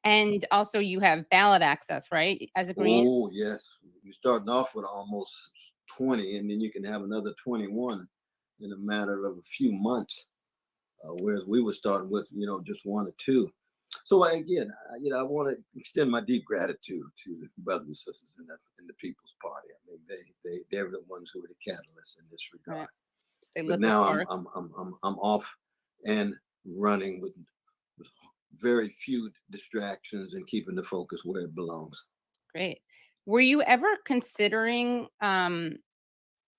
And also you have ballot access, right? As a Green. Oh, yes. You're starting off with almost 20, and then you can have another 21 in a matter of a few months. Whereas we were starting with, just one or two. So again, I want to extend my deep gratitude to the brothers and sisters in the People's Party. I mean, they're the ones who are the catalysts in this regard. They But lit the now spark. I'm off and running with very few distractions and keeping the focus where it belongs. Great. Were you ever considering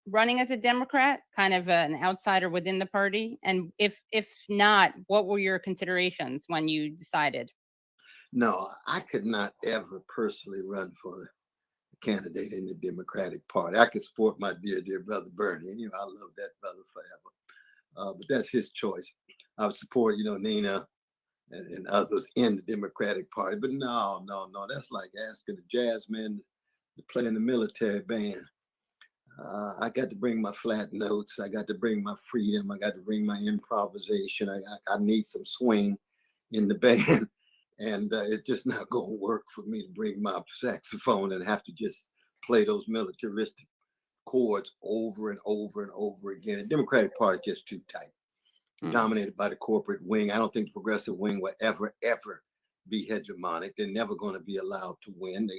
running as a Democrat, kind of an outsider within the party? And if not, what were your considerations when you decided? No, I could not ever personally run for a candidate in the Democratic Party. I could support my dear brother Bernie, and I love that brother forever. But that's his choice. I would support, Nina and others in the Democratic Party. But no, that's like asking a jazz man to play in the military band. I got to bring my flat notes. I got to bring my freedom. I got to bring my improvisation. I need some swing in the band. And it's just not going to work for me to bring my saxophone and have to just play those militaristic chords over and over and over again. The Democratic Party is just too tight, dominated by the corporate wing. I don't think the progressive wing will ever be hegemonic. They're never going to be allowed to win.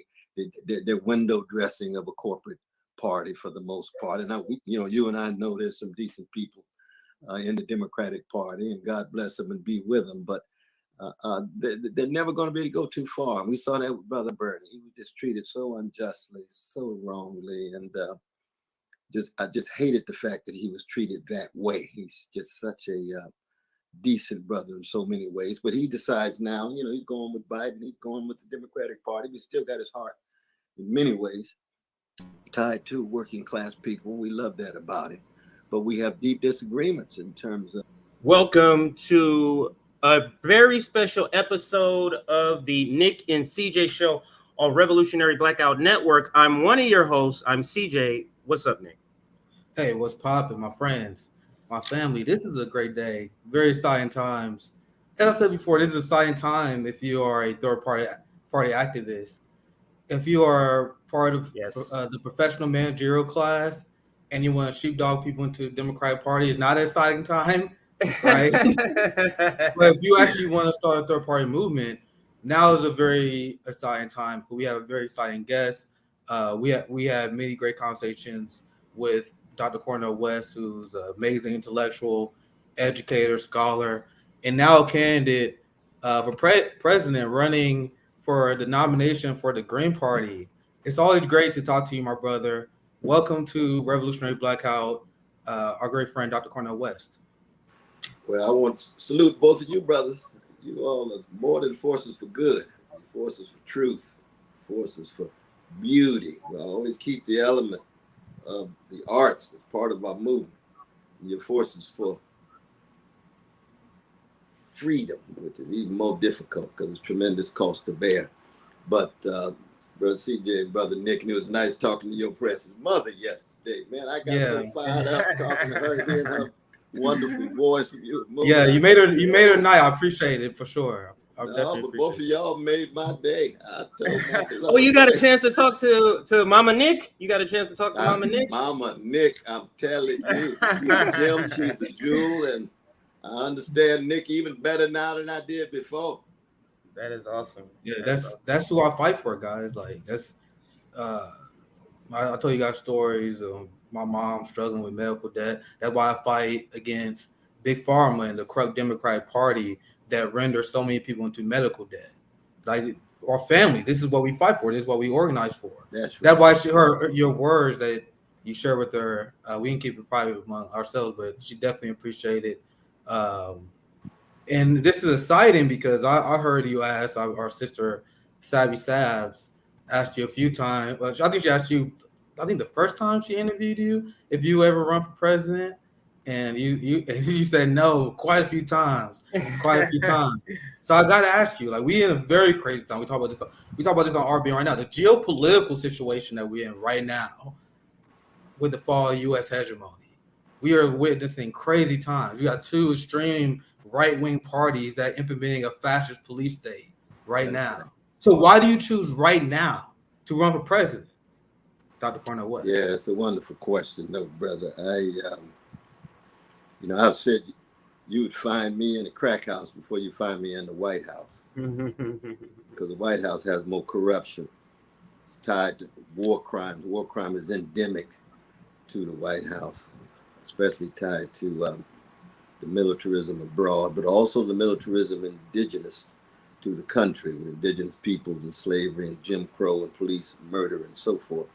They're window dressing of a corporate party for the most part. And you and I know there's some decent people in the Democratic Party, and God bless them and be with them. But they're never going to be able to go too far. And we saw that with Brother Bernie. He was just treated so unjustly, so wrongly, and I just hated the fact that he was treated that way. He's just such a decent brother in so many ways. But he decides now, he's going with Biden. He's going with the Democratic Party. He's still got his heart in many ways tied to working class people. We love that about it. But we have deep disagreements in terms of. Welcome to a very special episode of the Nick and CJ Show on Revolutionary Blackout Network. I'm one of your hosts. I'm CJ. What's up, Nick? Hey, what's poppin', my friends, my family? This is a great day. Very exciting times. As I said before, this is an exciting time if you are a third party activist. If you are part of the professional managerial class and you want to sheepdog people into the Democratic Party, it's not an exciting time, right? But if you actually want to start a third party movement, now is a very exciting time. We have a very exciting guest. We had many great conversations with Dr. Cornel West, who's an amazing intellectual, educator, scholar, and now a candidate for president running for the nomination for the Green Party. It's always great to talk to you, my brother. Welcome to Revolutionary Blackout, our great friend, Dr. Cornel West. Well, I want to salute both of you brothers. You all are more than forces for good, forces for truth, forces for beauty. We always keep the element of the arts as part of our movement. Your forces for freedom, which is even more difficult because it's tremendous cost to bear. But Brother CJ and Brother Nick, and it was nice talking to your precious mother yesterday. Man, I got so fired up talking to her, hearing her wonderful voice. You made her night. I appreciate it for sure. But both of y'all made my day. Oh, you got a chance to talk to Mama Nick? You got a chance to talk to Mama Nick? Mama Nick, I'm telling you, she's a gem, she's a jewel, and I understand Nick even better now than I did before. That is awesome. Yeah, that's who I fight for, guys. Like that's I told you guys stories of my mom struggling with medical debt. That's why I fight against Big Pharma and the corrupt Democratic Party that renders so many people into medical debt. Like our family, this is what we fight for. This is what we organize for. That's why your words that you share with her, we can keep it private among ourselves, but she definitely appreciated. And this is exciting because I heard you ask our sister Savvy Sabs asked you a few times. Well, I think she asked you. I think the first time she interviewed you, if you ever run for president, and you said no quite a few times. So I got to ask you, like, we in a very crazy time. We talk about this on RBN right now. The geopolitical situation that we're in right now, with the fall of U.S. hegemony, we are witnessing crazy times. We got two extreme right-wing parties that are implementing a fascist police state. right That's now. right. So why do you choose right now to run for president, Dr. Cornel West? Yeah, it's a wonderful question, though, brother. I've said you would find me in the crack house before you find me in the White House, because the White House has more corruption. It's tied to war crimes. War crime is endemic to the White House, especially tied to the militarism abroad, but also the militarism indigenous to the country, with indigenous peoples and slavery and Jim Crow and police murder and so forth.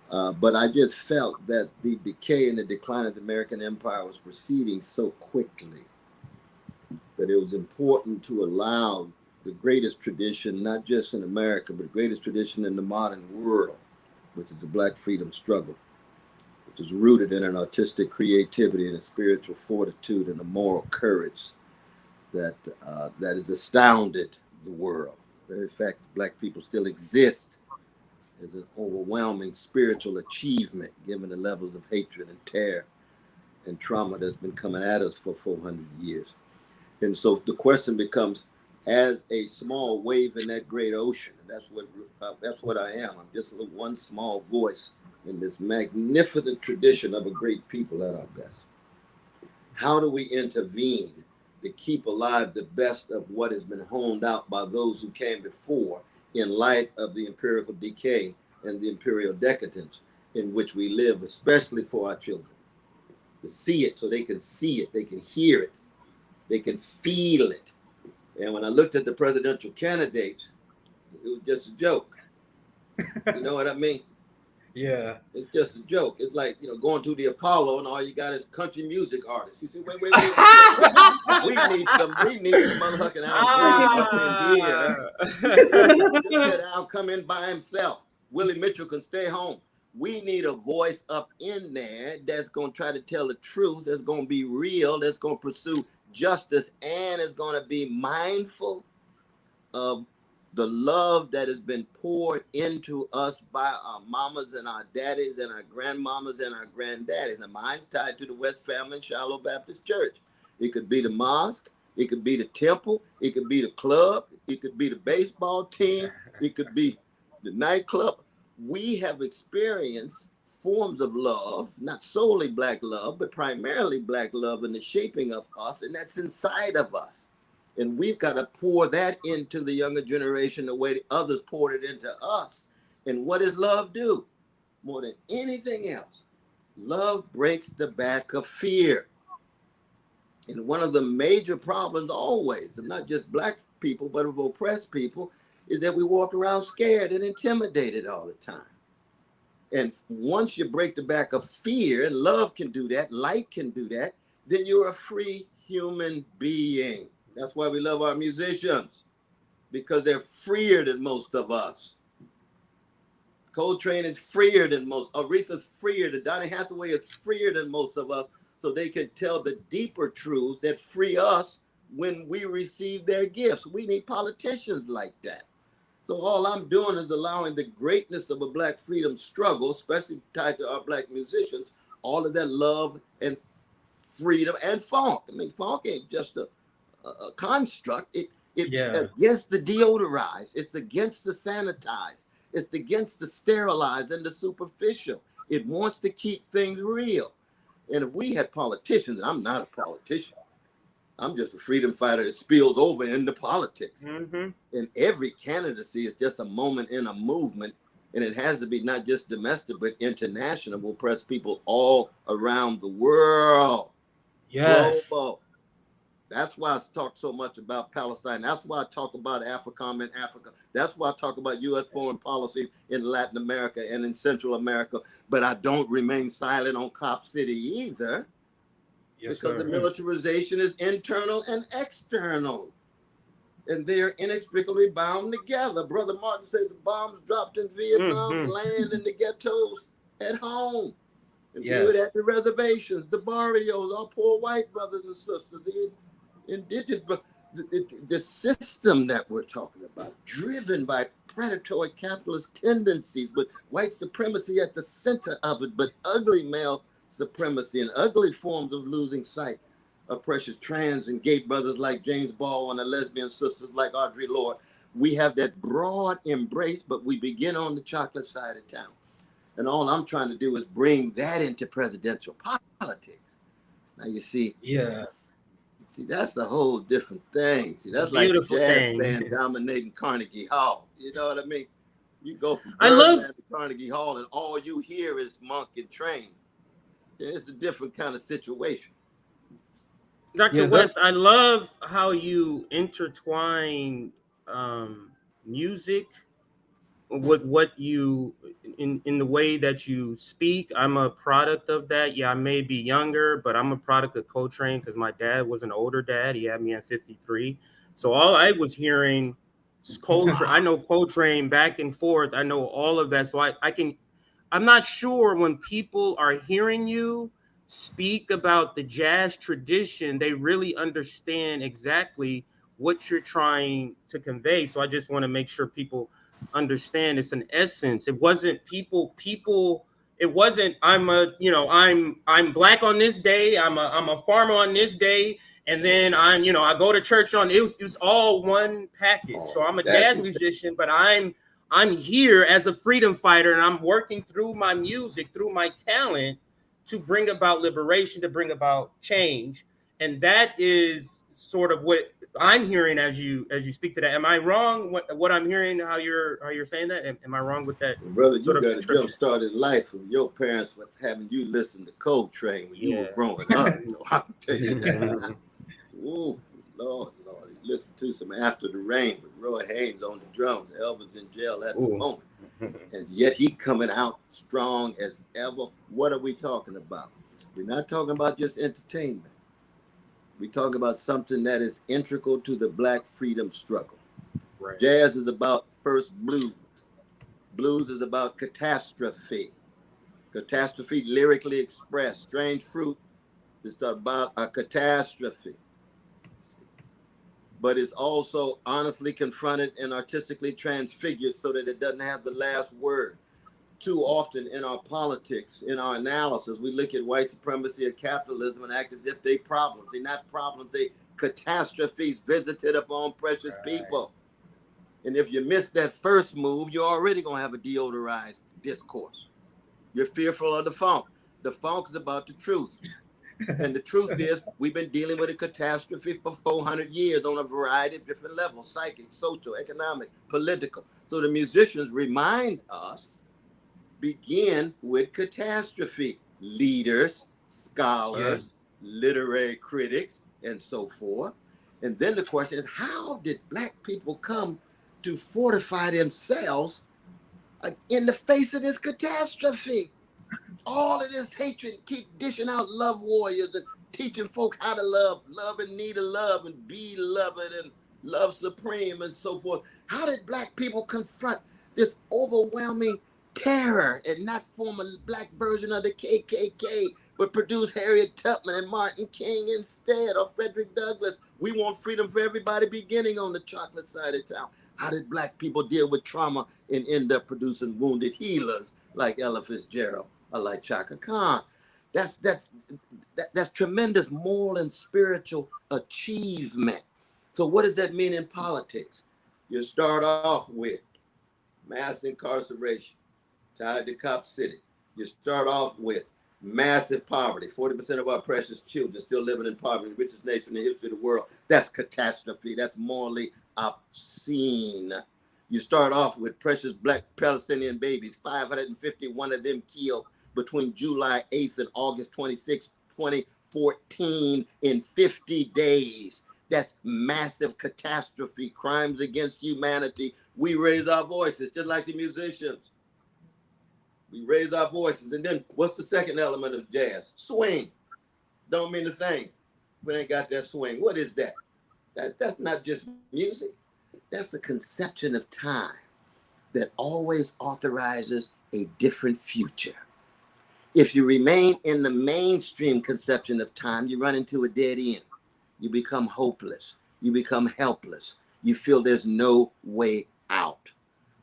But I just felt that the decay and the decline of the American empire was proceeding so quickly that it was important to allow the greatest tradition, not just in America, but the greatest tradition in the modern world, which is the Black freedom struggle, which is rooted in an artistic creativity and a spiritual fortitude and a moral courage that has astounded the world. The very fact that Black people still exist is an overwhelming spiritual achievement, given the levels of hatred and terror and trauma that's been coming at us for 400 years. And so the question becomes, as a small wave in that great ocean, and that's what I am. I'm just one small voice in this magnificent tradition of a great people at our best. How do we intervene to keep alive the best of what has been honed out by those who came before, in light of the empirical decay and the imperial decadence in which we live, especially for our children? To see it so they can see it, they can hear it, they can feel it. And when I looked at the presidential candidates, it was just a joke. You know what I mean? Yeah. It's just a joke. It's like, going to the Apollo and all you got is country music artists. You say, wait. we need some motherfucking Al Green up in here. Just let Al come in by himself. Willie Mitchell can stay home. We need a voice up in there that's going to try to tell the truth, that's going to be real, that's going to pursue justice, and is going to be mindful of the love that has been poured into us by our mamas and our daddies and our grandmamas and our granddaddies. And mine's tied to the West Family and Shiloh Baptist Church. It could be the mosque, it could be the temple, it could be the club, it could be the baseball team, it could be the nightclub. We have experienced forms of love, not solely Black love, but primarily Black love in the shaping of us, and that's inside of us. And we've got to pour that into the younger generation the way others poured it into us. And what does love do? More than anything else, love breaks the back of fear. And one of the major problems always, of not just Black people, but of oppressed people, is that we walk around scared and intimidated all the time. And once you break the back of fear, and love can do that, light can do that, then you're a free human being. That's why we love our musicians, because they're freer than most of us. Coltrane is freer than most. Aretha's freer. Donny Hathaway is freer than most of us, so they can tell the deeper truths that free us when we receive their gifts. We need politicians like that. So all I'm doing is allowing the greatness of a Black freedom struggle, especially tied to our Black musicians, all of that love and freedom and funk. I mean, funk ain't just a construct. It's against the deodorized. It's against the sanitized. It's against the sterilized and the superficial. It wants to keep things real. And if we had politicians, and I'm not a politician, I'm just a freedom fighter that spills over into politics. Mm-hmm. And every candidacy is just a moment in a movement. And it has to be not just domestic, but international. We'll press people all around the world. Yes. Global. That's why I talk so much about Palestine. That's why I talk about AFRICOM in Africa. That's why I talk about U.S. foreign policy in Latin America and in Central America. But I don't remain silent on Cop City either. Yes, because the militarization is internal and external. And they're inextricably bound together. Brother Martin said the bombs dropped in Vietnam, land in the ghettos at home. And do it at the reservations, the barrios, our poor white brothers and sisters, the indigenous, but the system that we're talking about, driven by predatory capitalist tendencies, but white supremacy at the center of it, but ugly male supremacy and ugly forms of losing sight of precious trans and gay brothers like James Baldwin and lesbian sisters like Audre Lorde. We have that broad embrace, but we begin on the chocolate side of town. And all I'm trying to do is bring that into presidential politics. Now you see, that's a whole different thing. See, that's like a Beautiful jazz thing. band dominating Carnegie Hall. You know what I mean? You go from I love Birdland to Carnegie Hall, and all you hear is Monk and Train. It's a different kind of situation. Dr. West, I love how you intertwine music with what you in the way that you speak. I'm a product of that. Yeah, I may be younger, but I'm a product of Coltrane because my dad was an older dad. He had me at 53. So all I was hearing is Coltrane. I know Coltrane back and forth. I know all of that. So I'm not sure when people are hearing you speak about the jazz tradition, they really understand exactly what you're trying to convey. So I just want to make sure people understand it's an essence. It wasn't people it wasn't I'm black on this day, I'm a farmer on this day, and then I go to church on it was all one package. So I'm a jazz musician, but I'm here as a freedom fighter, and I'm working through my music, through my talent, to bring about liberation, to bring about change. And that is sort of what I'm hearing as you speak to that. Am I wrong? What I'm hearing, how you're saying that? Am I wrong with that? Brother, you got a jump started life from your parents with having you listen to Coltrane when you were growing up. So I'll tell you that. Ooh, Lord. You listen to some After the Rain with Roy Haynes on the drums. Elvis in jail at the moment. And yet he coming out strong as ever. What are we talking about? We're not talking about just entertainment. We talk about something that is integral to the Black freedom struggle. Right. Jazz is about first blues. Blues is about catastrophe. Catastrophe lyrically expressed. Strange Fruit is about a catastrophe. But it's also honestly confronted and artistically transfigured so that it doesn't have the last word. Too often in our politics, in our analysis, we look at white supremacy or capitalism and act as if they problems. They're not problems, they catastrophes visited upon precious people. And if you miss that first move, you're already going to have a deodorized discourse. You're fearful of the funk. The funk is about the truth. And the truth is, we've been dealing with a catastrophe for 400 years on a variety of different levels: psychic, social, economic, political. So the musicians remind us, begin with catastrophe. Leaders, scholars, literary critics, and so forth. And then the question is, how did Black people come to fortify themselves in the face of this catastrophe? All of this hatred, keep dishing out love warriors and teaching folk how to love and need a love and be loved and love supreme and so forth. How did Black people confront this overwhelming terror and not form a Black version of the KKK, but produce Harriet Tubman and Martin King instead, or Frederick Douglass? We want freedom for everybody, beginning on the chocolate side of town. How did Black people deal with trauma and end up producing wounded healers like Ella Fitzgerald or like Chaka Khan? That's tremendous moral and spiritual achievement. So what does that mean in politics? You start off with mass incarceration tied to Cop City. You start off with massive poverty. 40% of our precious children still living in poverty, the richest nation in the history of the world. That's catastrophe. That's morally obscene. You start off with precious Black Palestinian babies, 551 of them killed between July 8th and August 26, 2014 in 50 days. That's massive catastrophe, crimes against humanity. We raise our voices, just like the musicians. We raise our voices. And then what's the second element of jazz? Swing. Don't mean a thing. We ain't got that swing. What is that? That's not just music. That's a conception of time that always authorizes a different future. If you remain in the mainstream conception of time, you run into a dead end. You become hopeless. You become helpless. You feel there's no way out.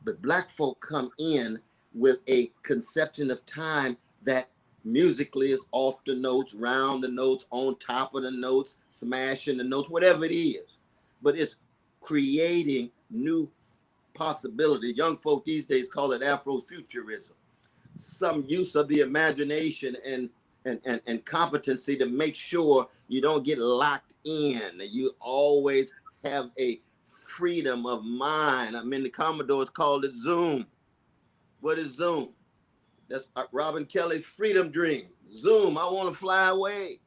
But Black folk come in with a conception of time that musically is off the notes, round the notes, on top of the notes, smashing the notes, whatever it is. But it's creating new possibility. Young folk these days call it Afrofuturism. Some use of the imagination and competency to make sure you don't get locked in. You always have a freedom of mind. I mean, the Commodores called it Zoom. What is Zoom? That's Robin Kelly's freedom dream. Zoom, I want to fly away.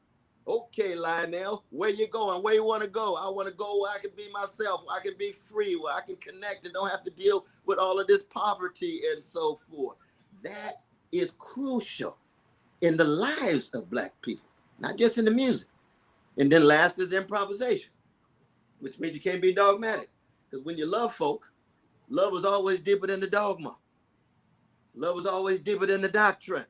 Okay, Lionel, where you going? Where you want to go? I want to go where I can be myself, where I can be free, where I can connect and don't have to deal with all of this poverty and so forth. That is crucial in the lives of Black people, not just in the music. And then last is improvisation, which means you can't be dogmatic. Because when you love folk, love is always deeper than the dogma. Love is always deeper than the doctrine.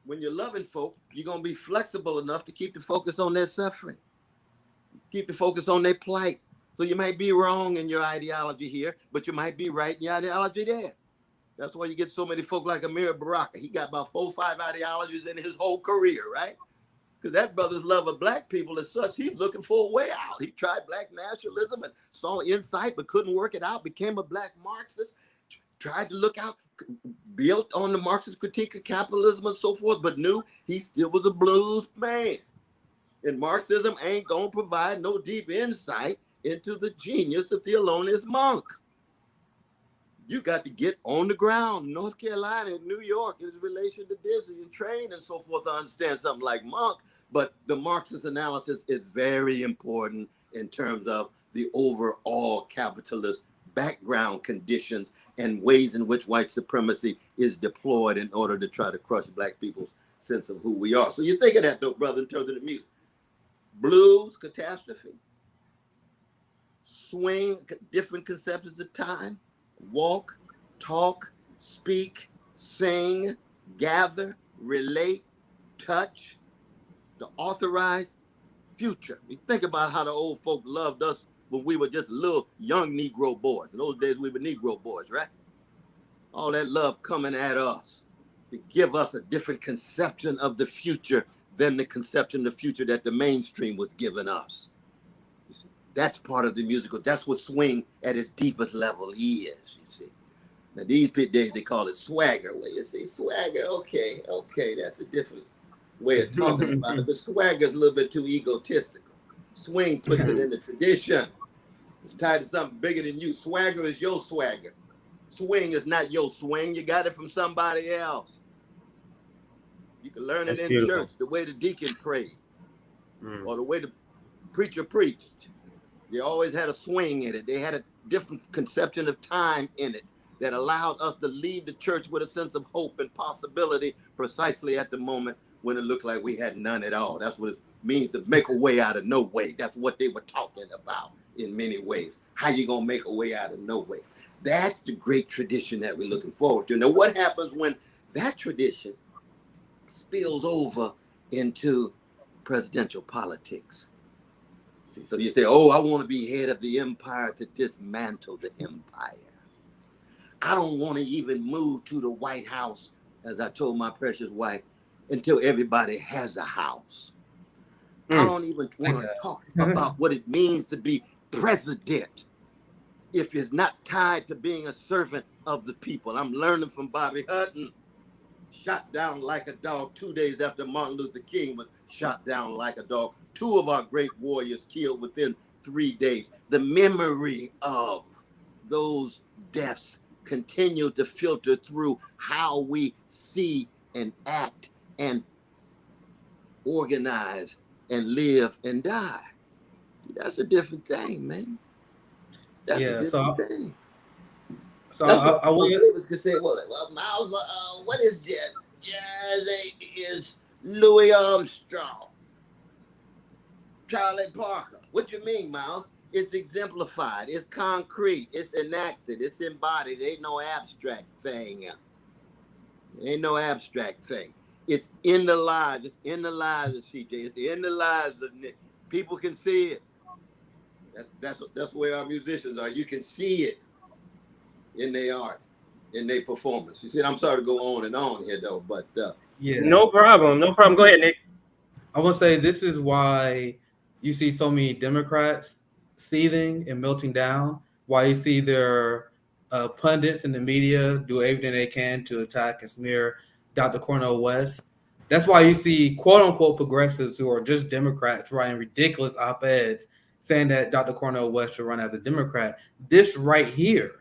When you're loving folk, you're going to be flexible enough to keep the focus on their suffering, keep the focus on their plight. So you might be wrong in your ideology here, but you might be right in your ideology there. That's why you get so many folk like Amir Baraka. He got about 4 or 5 ideologies in his whole career, right? Because that brother's love of Black people is such, he's looking for a way out. He tried Black nationalism and saw insight, but couldn't work it out, became a Black Marxist, tried to look out, built on the Marxist critique of capitalism and so forth, but knew he still was a blues man. And Marxism ain't gonna provide no deep insight into the genius of Thelonious Monk. You got to get on the ground, North Carolina and New York, in relation to Disney and train and so forth to understand something like Monk. But the Marxist analysis is very important in terms of the overall capitalist background conditions and ways in which white supremacy is deployed in order to try to crush Black people's sense of who we are. So you think of that though, brother, in terms of the music. Blues, catastrophe. Swing, different conceptions of time. Walk, talk, speak, sing, gather, relate, touch, the authorized future. You think about how the old folk loved us when we were just little young Negro boys. In those days, we were Negro boys, right? All that love coming at us to give us a different conception of the future than the conception of the future that the mainstream was giving us. That's part of the musical. That's what swing at its deepest level is, you see. Now, these days, they call it swagger. Well, you see, swagger, okay, that's a different way of talking about it. But swagger is a little bit too egotistical. Swing puts it in the tradition. It's tied to something bigger than you. Swagger is your swagger. Swing is not your swing. You got it from somebody else. You can learn it in church, the way the deacon prayed, or the way the preacher preached. They always had a swing in it. They had a different conception of time in it that allowed us to leave the church with a sense of hope and possibility precisely at the moment when it looked like we had none at all. That's what it means to make a way out of no way. That's what they were talking about in many ways. How you gonna make a way out of no way? That's the great tradition that we're looking forward to. Now, what happens when that tradition spills over into presidential politics? See, so you say, oh, I want to be head of the empire to dismantle the empire. I don't want to even move to the White House, as I told my precious wife, until everybody has a house. I don't even want to talk about what it means to be president if it's not tied to being a servant of the people. I'm learning from Bobby Hutton, shot down like a dog 2 days after Martin Luther King was shot down like a dog. 2 of our great warriors killed within 3 days. The memory of those deaths continue to filter through how we see and act and organize and live and die. That's a different thing, man. That's a different thing. So I want to say, well, Miles, what is jazz? Jazz is Louis Armstrong, Charlie Parker. What you mean, Miles? It's exemplified. It's concrete. It's enacted. It's embodied. It ain't no abstract thing. It ain't no abstract thing. It's in the lives. It's in the lives of CJ. It's in the lives of Nick. People can see it. That's where our musicians are. You can see it in their art, in their performance. You see, I'm sorry to go on and on here, though, but yeah, no problem. Go ahead, Nick. I want to say this is why you see so many Democrats seething and melting down. Why you see their pundits in the media do everything they can to attack and smear Dr. Cornel West. That's why you see quote unquote progressives who are just Democrats writing ridiculous op-eds saying that Dr. Cornel West should run as a Democrat. This right here,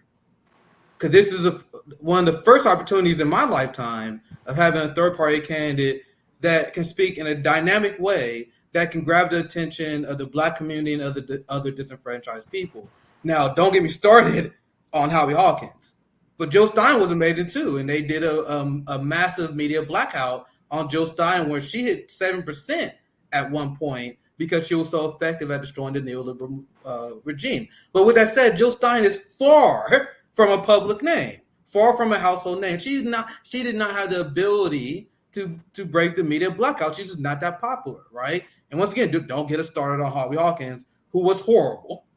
because this is one of the first opportunities in my lifetime of having a third-party candidate that can speak in a dynamic way that can grab the attention of the Black community and other disenfranchised people. Now, don't get me started on Howie Hawkins, but Jill Stein was amazing too, and they did a massive media blackout on Jill Stein where she hit 7% at one point because she was so effective at destroying the neoliberal regime. But with that said, Jill Stein is far from a public name, far from a household name. She did not have the ability to break the media blackout. She's just not that popular, right? And once again, don't get us started on Howie Hawkins, who was horrible,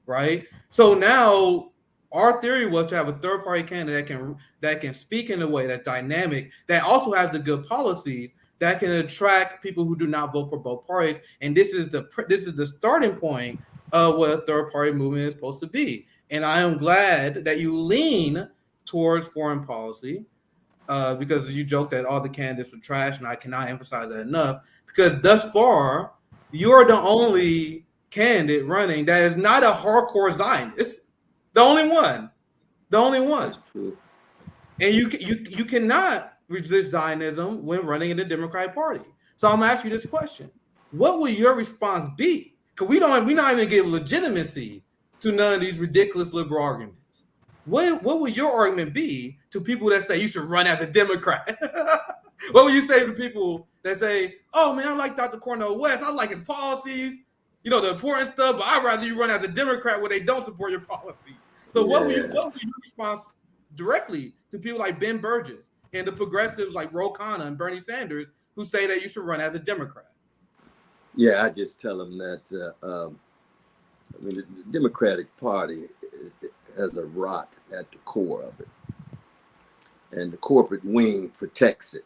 right? So now our theory was to have a third-party candidate that can speak in a way that's dynamic, that also have the good policies that can attract people who do not vote for both parties. And this is the starting point of what a third-party movement is supposed to be. And I am glad that you lean towards foreign policy because you joke that all the candidates are trash, and I cannot emphasize that enough. Because thus far, you are the only candidate running that is not a hardcore Zionist. The only one. And you cannot resist Zionism when running in the Democratic Party. So I'm gonna ask you this question: what will your response be? Because we not even give legitimacy to none of these ridiculous liberal arguments. What will your argument be to people that say you should run as a Democrat? What would you say to people that say, "Oh man, I like Dr. Cornel West. I like his policies, the important stuff, but I'd rather you run as a Democrat where they don't support your policies." So what would your response directly to people like Ben Burgess and the progressives like Ro Khanna and Bernie Sanders who say that you should run as a Democrat? Yeah, I just tell them that the Democratic Party has a rock at the core of it, and the corporate wing protects it,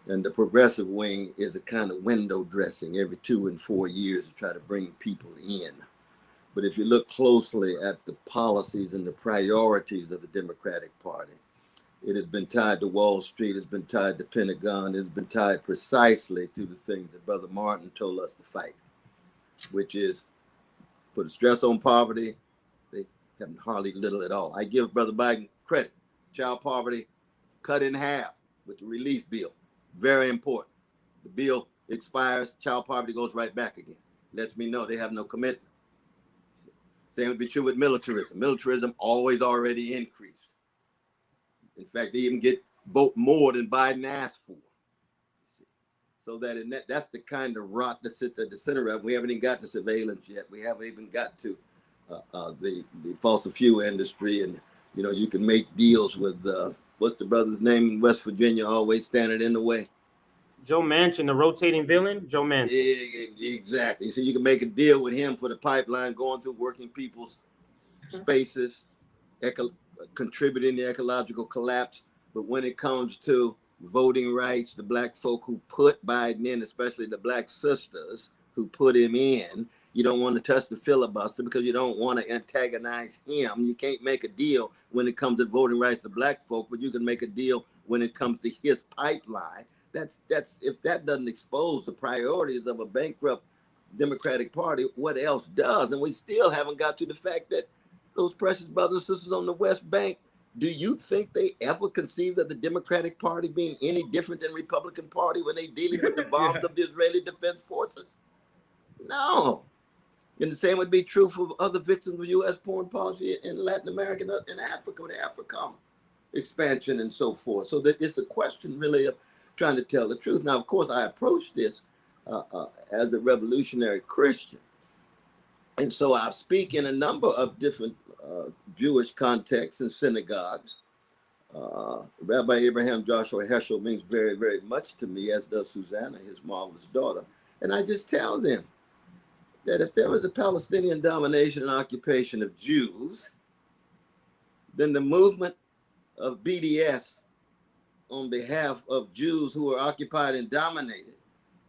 and the progressive wing is a kind of window dressing every 2 and 4 years to try to bring people in. But if you look closely at the policies and the priorities of the Democratic Party, it has been tied to Wall Street, it's been tied to Pentagon, it's been tied precisely to the things that Brother Martin told us to fight, which is put a stress on poverty. They have hardly little at all. I give Brother Biden credit. Child poverty cut in half with the relief bill. Very important. The bill expires, child poverty goes right back again. Lets me know they have no commitment. Same would be true with militarism. Militarism always already increased. In fact, they even vote more than Biden asked for. So that's the kind of rot that sits at the center of it. We haven't even got to surveillance yet. We haven't even got to the fossil fuel industry. And, you can make deals with, what's the brother's name in West Virginia, always standing in the way? Joe Manchin, the rotating villain, Joe Manchin. Exactly. So you can make a deal with him for the pipeline going through working people's spaces, contributing to ecological collapse. But when it comes to voting rights, the Black folk who put Biden in, especially the Black sisters who put him in, you don't want to touch the filibuster because you don't want to antagonize him. You can't make a deal when it comes to voting rights of Black folk, but you can make a deal when it comes to his pipeline. That's if that doesn't expose the priorities of a bankrupt Democratic Party, what else does? And we still haven't got to the fact that those precious brothers and sisters on the West Bank, do you think they ever conceived of the Democratic Party being any different than Republican Party when they dealing with the bombs of the Israeli Defense Forces? No. And the same would be true for other victims of U.S. foreign policy in Latin America and Africa, the AFRICOM expansion and so forth. So that it's a question really of trying to tell the truth. Now, of course, I approach this as a revolutionary Christian. And so I speak in a number of different Jewish contexts and synagogues. Rabbi Abraham Joshua Heschel means very, very much to me, as does Susanna, his marvelous daughter. And I just tell them that if there was a Palestinian domination and occupation of Jews, then the movement of BDS on behalf of Jews who are occupied and dominated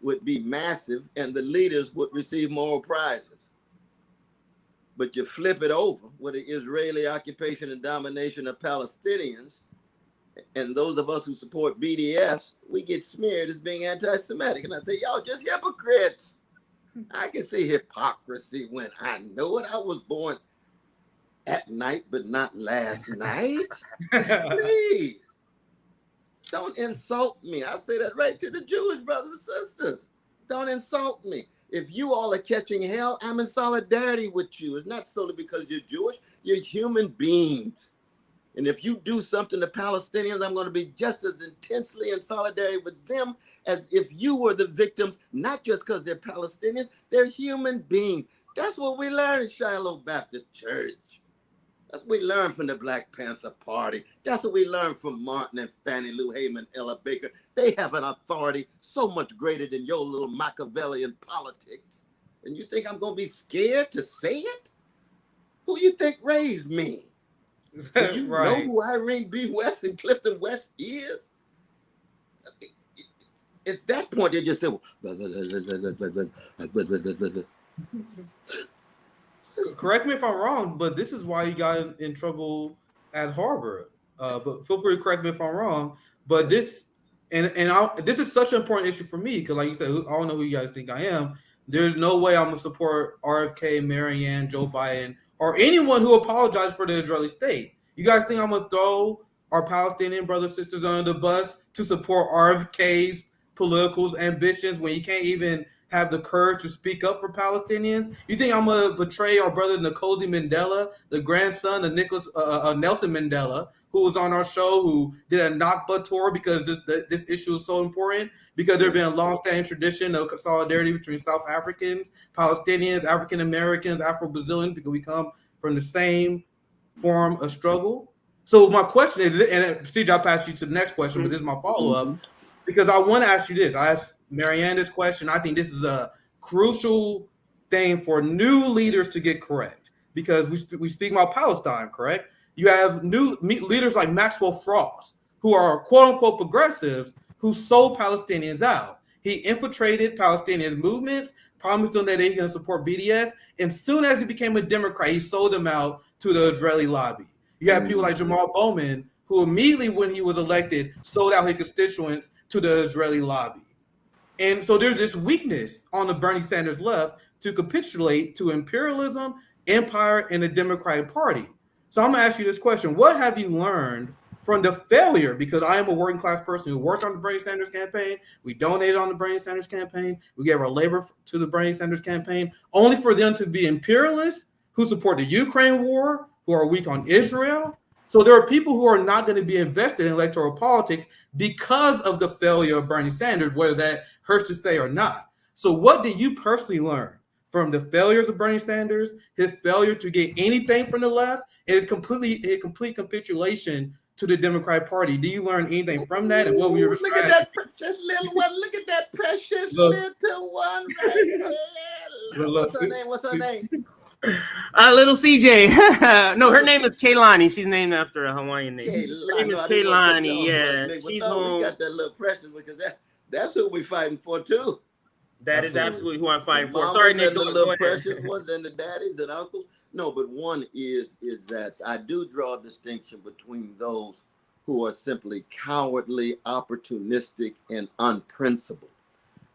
would be massive, and the leaders would receive moral prizes. But you flip it over with the Israeli occupation and domination of Palestinians, and those of us who support BDS, we get smeared as being anti-Semitic. And I say, y'all just hypocrites. I can see hypocrisy when I know it. I was born at night, but not last night. Please, don't insult me. I say that right to the Jewish brothers and sisters. Don't insult me. If you all are catching hell, I'm in solidarity with you. It's not solely because you're Jewish. You're human beings. And if you do something to Palestinians, I'm going to be just as intensely in solidarity with them as if you were the victims, not just because they're Palestinians, they're human beings. That's what we learn in Shiloh Baptist Church. That's what we learn from the Black Panther Party. That's what we learn from Martin and Fannie Lou Hamer, Ella Baker. They have an authority so much greater than your little Machiavellian politics. And you think I'm going to be scared to say it? Who you think raised me? Do you know who Irene B. West and Clifton West is? At that point, they just say, correct me if I'm wrong, but this is why you got in trouble at Harvard. But feel free to correct me if I'm wrong. But this this is such an important issue for me because, like you said, I don't know who you guys think I am. There's no way I'm gonna support RFK, Marianne, Joe Biden, or anyone who apologized for the Israeli state. You guys think I'm gonna throw our Palestinian brothers and sisters under the bus to support RFK's political ambitions when you can't even have the courage to speak up for Palestinians? You think I'm gonna betray our brother Nkosi Mandela, the grandson of Nelson Mandela, who was on our show, who did a Nakba tour because this issue is so important? Because there's been a long-standing tradition of solidarity between South Africans, Palestinians, African Americans, Afro-Brazilians, because we come from the same form of struggle. So my question is, and CJ, I'll pass you to the next question, but this is my follow-up, because I want to ask you this. I asked Marianne this question. I think this is a crucial thing for new leaders to get correct, because we speak about Palestine, correct? You have new leaders like Maxwell Frost, who are quote-unquote progressives, who sold Palestinians out. He infiltrated Palestinian movements, promised them that they can support BDS, and soon as he became a Democrat, he sold them out to the Israeli lobby. You have people like Jamal Bowman, who immediately when he was elected, sold out his constituents to the Israeli lobby. And so there's this weakness on the Bernie Sanders left to capitulate to imperialism, empire, and the Democratic Party. So I'm gonna ask you this question. What have you learned from the failure? Because I am a working class person who worked on the Bernie Sanders campaign. We donated on the Bernie Sanders campaign. We gave our labor to the Bernie Sanders campaign, only for them to be imperialists who support the Ukraine war, who are weak on Israel. So there are people who are not going to be invested in electoral politics because of the failure of Bernie Sanders, whether that hurts to say or not. So what did you personally learn from the failures of Bernie Sanders, his failure to get anything from the left, and his complete capitulation to the Democratic Party? Do you learn anything from that? And what were your look at that precious little one. Look at that precious little one right there. What's her name? What's her name? Little CJ. No, her name is Kaylani. She's named after a Hawaiian name. Her name is Kaylani. Yeah, she's home. We got that little precious because that's who we fighting for too. That is absolutely who I'm fighting for. Sorry, Nick. The little precious ones and the daddies and uncles. No, but one is that I do draw a distinction between those who are simply cowardly, opportunistic, and unprincipled,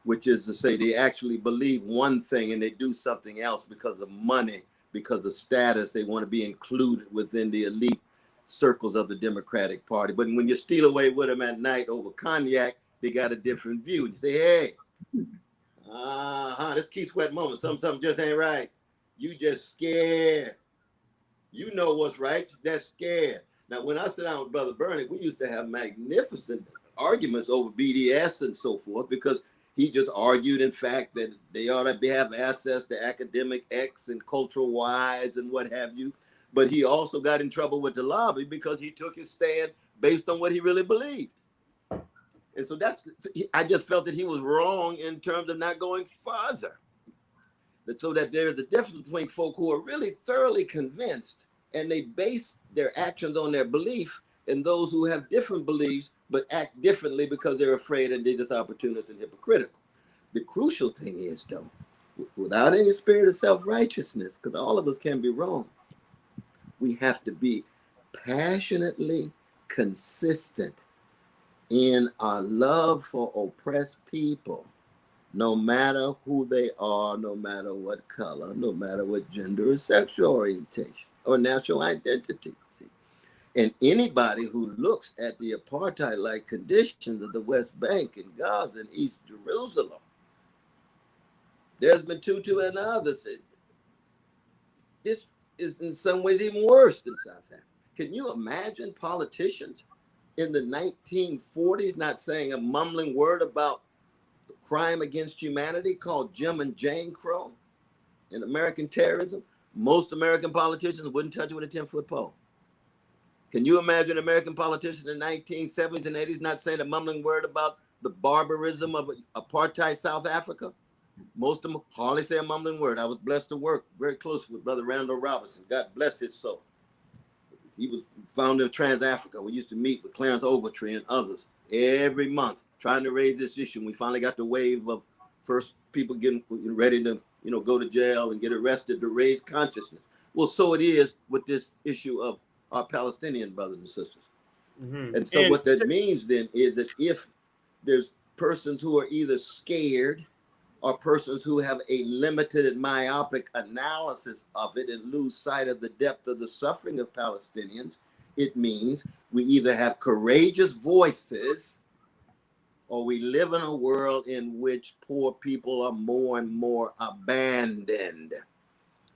which is to say they actually believe one thing and they do something else because of money, because of status. They want to be included within the elite circles of the Democratic Party. But when you steal away with them at night over cognac, they got a different view. You say, hey, this Keith Sweat moment, something just ain't right. You just scared. You know what's right. That's scared. Now, when I sit down with Brother Bernie, we used to have magnificent arguments over BDS and so forth, because he just argued, in fact, that they ought to have access to academic X and cultural Ys and what have you. But he also got in trouble with the lobby because he took his stand based on what he really believed. And so I just felt that he was wrong in terms of not going farther. So that there's a difference between folk who are really thoroughly convinced and they base their actions on their belief, and those who have different beliefs but act differently because they're afraid and they're just opportunists and hypocritical. The crucial thing is, though, without any spirit of self-righteousness, because all of us can be wrong. We have to be passionately consistent in our love for oppressed people, no matter who they are, no matter what color, no matter what gender or sexual orientation or national identity. See? And anybody who looks at the apartheid-like conditions of the West Bank and Gaza and East Jerusalem, Desmond Tutu and others, this is in some ways even worse than South Africa. Can you imagine politicians in the 1940s not saying a mumbling word about the crime against humanity called Jim and Jane Crow and American terrorism? Most American politicians wouldn't touch it with a 10-foot pole. Can you imagine American politicians in the 1970s and 80s not saying a mumbling word about the barbarism of apartheid South Africa? Most of them hardly say a mumbling word. I was blessed to work very closely with Brother Randall Robinson. God bless his soul. He was founder of Trans-Africa. We used to meet with Clarence Ogletree and others every month trying to raise this issue. We finally got the wave of first people getting ready to, go to jail and get arrested to raise consciousness. Well, so it is with this issue of our Palestinian brothers and sisters. Mm-hmm. And so what that means then is that if there's persons who are either scared or persons who have a limited and myopic analysis of it and lose sight of the depth of the suffering of Palestinians, it means we either have courageous voices or we live in a world in which poor people are more and more abandoned.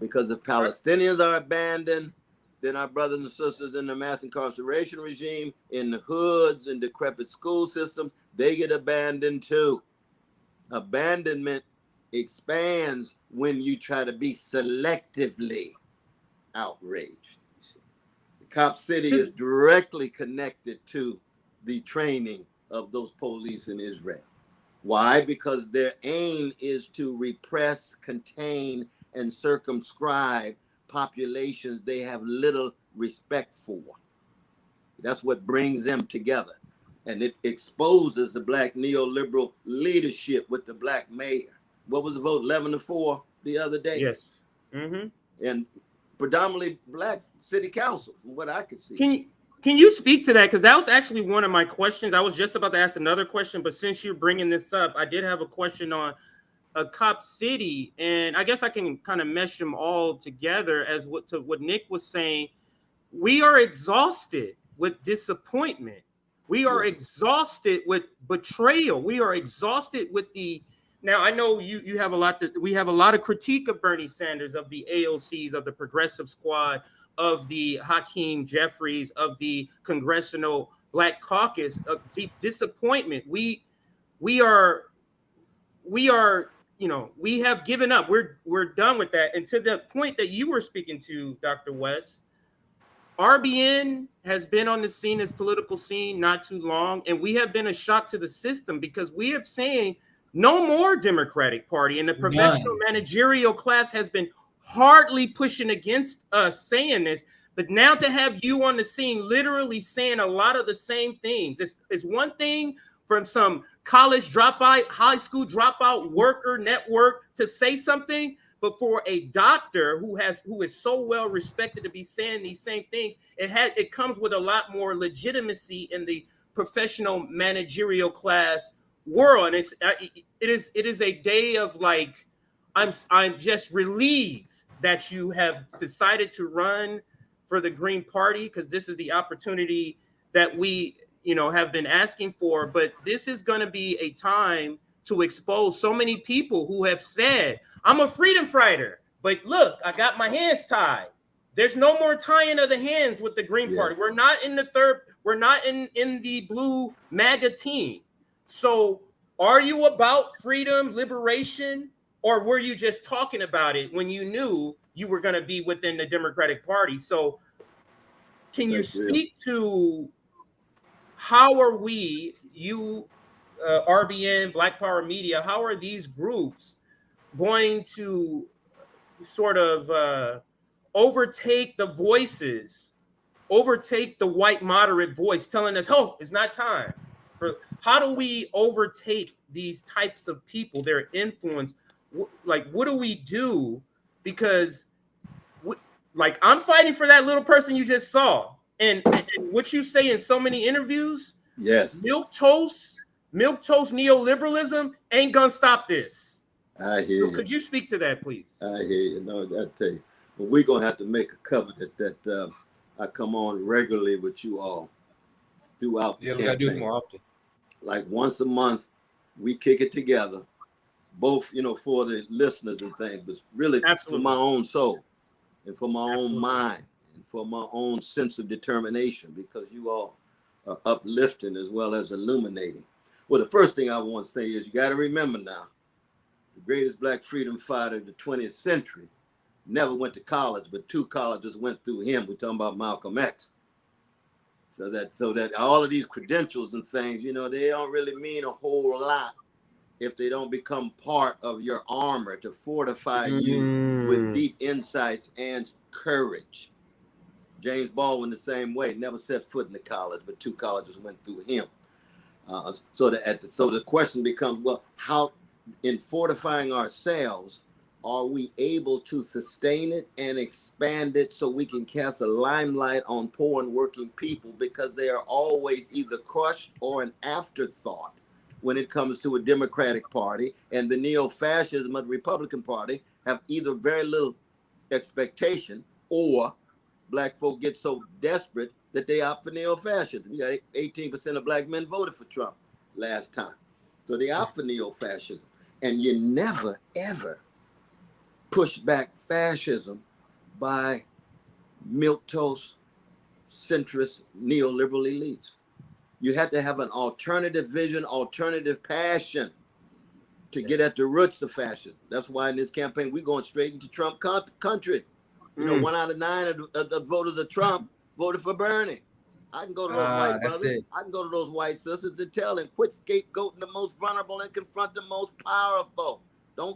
Because if Palestinians are abandoned, then our brothers and sisters in the mass incarceration regime, in the hoods, in decrepit school systems, they get abandoned too. Abandonment expands when you try to be selectively outraged. The Cop City is directly connected to the training of those police in Israel. Why? Because their aim is to repress, contain, and circumscribe populations they have little respect for. That's what brings them together. And it exposes the black neoliberal leadership with the black mayor. What was the vote? 11-4 the other day? Yes. Mm-hmm. And predominantly black city councils, from what I could see. Can you speak to that? Because that was actually one of my questions. I was just about to ask another question, but since you're bringing this up, I did have a question on a Cop City, and I guess I can kind of mesh them all together as what Nick was saying. We are exhausted with disappointment. We are exhausted with betrayal. We are exhausted with now I know you have we have a lot of critique of Bernie Sanders, of the AOCs, of the Progressive Squad, of the Hakeem Jeffries, of the Congressional Black Caucus, of deep disappointment. We have given up. We're done with that. And to the point that you were speaking to, Dr. West, RBN has been on the scene, as political scene, not too long, and we have been a shock to the system because we are saying no more Democratic Party, and the professional managerial class has been hardly pushing against us saying this. But now to have you on the scene literally saying a lot of the same things, it's one thing from some college dropout, high school dropout worker network to say something, but for a doctor who is so well respected to be saying these same things, it comes with a lot more legitimacy in the professional managerial class world. And it is a day of like, I'm just relieved that you have decided to run for the Green Party, because this is the opportunity that we have been asking for. But this is going to be a time to expose so many people who have said, I'm a freedom fighter, but look, I got my hands tied. There's no more tying of the hands with the Green Party. We're not in the third, we're not in the blue MAGA team. So are you about freedom, liberation, or were you just talking about it when you knew you were going to be within the Democratic Party? So can you speak to how are we, RBN, Black Power Media, how are these groups going to sort of overtake the voices, overtake the white moderate voice telling us, oh, it's not time? How do we overtake these types of people, their influence, what do we do? Because like I'm fighting for that little person you just saw, and what you say in so many interviews. Yes, Milk toast neoliberalism ain't gonna stop this. I hear So you. could you speak to that, please? I hear you. No, I tell you, but we're gonna have to make a covenant that I come on regularly with you all throughout the Yeah, we gotta do this campaign. more often. Like once a month, we kick it together, both for the listeners and things, but really Absolutely. for my own soul and for my Absolutely. own mind and for my own sense of determination, because you all are uplifting as well as illuminating. Well, the first thing I want to say is you got to remember now, the greatest Black freedom fighter of the 20th century never went to college, but 2 colleges went through him. We're talking about Malcolm X. So that all of these credentials and things, they don't really mean a whole lot if they don't become part of your armor to fortify you with deep insights and courage. James Baldwin the same way, never set foot in the college, but 2 colleges went through him. So the question becomes, well, how in fortifying ourselves are we able to sustain it and expand it so we can cast a limelight on poor and working people, because they are always either crushed or an afterthought when it comes to a Democratic Party, and the neo-fascism of the Republican Party have either very little expectation, or Black folk get so desperate that they opt for neo-fascism. You got 18% of Black men voted for Trump last time. So they opt for neo-fascism. And you never, ever push back fascism by milquetoast, centrist, neoliberal elites. You had to have an alternative vision, alternative passion to get at the roots of fascism. That's why in this campaign, we're going straight into Trump country. 1 out of 9 of the voters of Trump voted for Bernie. I can go to those white brothers. I can go to those white sisters and tell them, quit scapegoating the most vulnerable and confront the most powerful.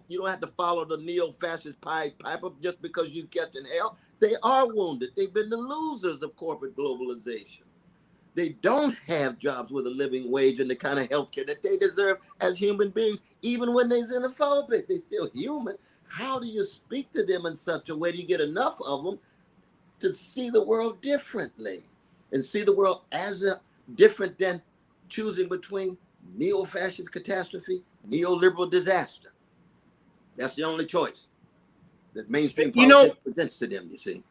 You don't have to follow the neo-fascist pipe up just because you kept in hell. They are wounded. They've been the losers of corporate globalization. They don't have jobs with a living wage and the kind of health care that they deserve as human beings. Even when they're xenophobic, they're still human. How do you speak to them in such a way? Do you get enough of them to see the world differently and see the world as different than choosing between neo-fascist catastrophe, neoliberal disaster? That's the only choice that mainstream politics presents to them, you see.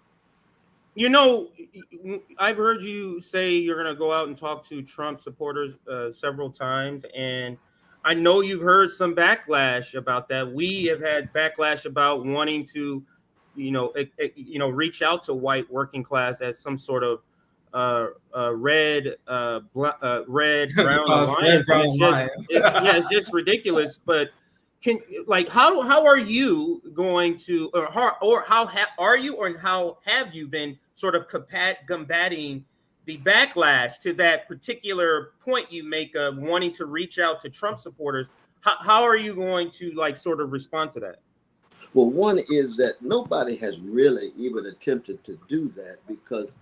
I've heard you say you're going to go out and talk to Trump supporters several times, and I know you've heard some backlash about that. We have had backlash about wanting to, reach out to white working class as some sort of red, brown alliance. It's just ridiculous. But how are you going to, how have you been sort of combating the backlash to that particular point you make of wanting to reach out to Trump supporters? How are you going to sort of respond to that? Well, one is that nobody has really even attempted to do that, because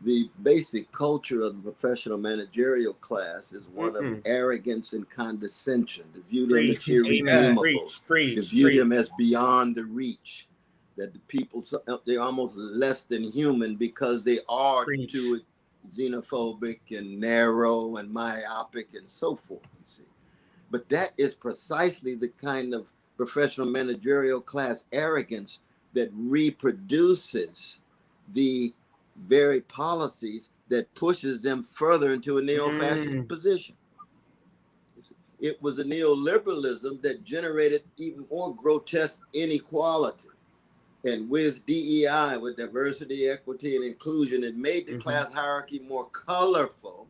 the basic culture of the professional managerial class is one of arrogance and condescension, to view them as irredeemable, to view them as beyond the reach, that the people, they're almost less than human because they are too xenophobic and narrow and myopic and so forth, you see. But that is precisely the kind of professional managerial class arrogance that reproduces the very policies that pushes them further into a neo-fascist position. It was a neoliberalism that generated even more grotesque inequality. And with DEI, with diversity, equity, and inclusion, it made the class hierarchy more colorful,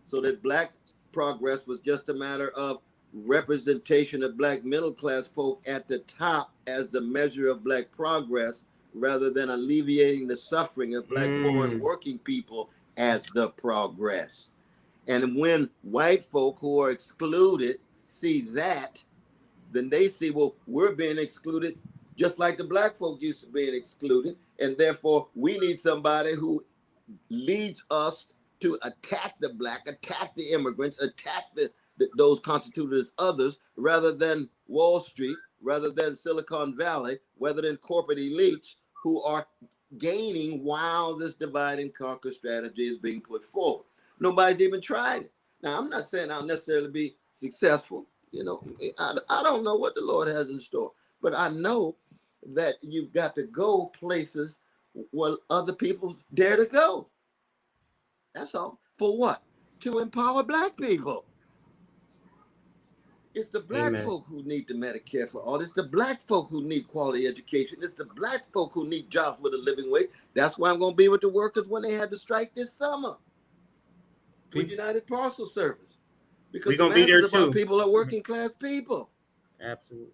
so that Black progress was just a matter of representation of Black middle class folk at the top as a measure of Black progress, rather than alleviating the suffering of Black poor and working people as the progress. And when white folk who are excluded see that, then they see, well, we're being excluded just like the Black folk used to being excluded, and therefore we need somebody who leads us to attack the Black, attack the immigrants, attack those constituted as others, rather than Wall Street, rather than Silicon Valley, rather than corporate elites who are gaining while this divide and conquer strategy is being put forward. Nobody's even tried it. Now, I'm not saying I'll necessarily be successful. You know, I don't know what the Lord has in store, but I know that you've got to go places where other people dare to go. That's all. For what? To empower Black people. It's the Black Amen. folk who need the Medicare for all. It's the Black folk who need quality education. It's the Black folk who need jobs with a living wage. That's why I'm going to be with the workers when they had to strike this summer with United Parcel Service. Because the masses of our people are working class people. Absolutely.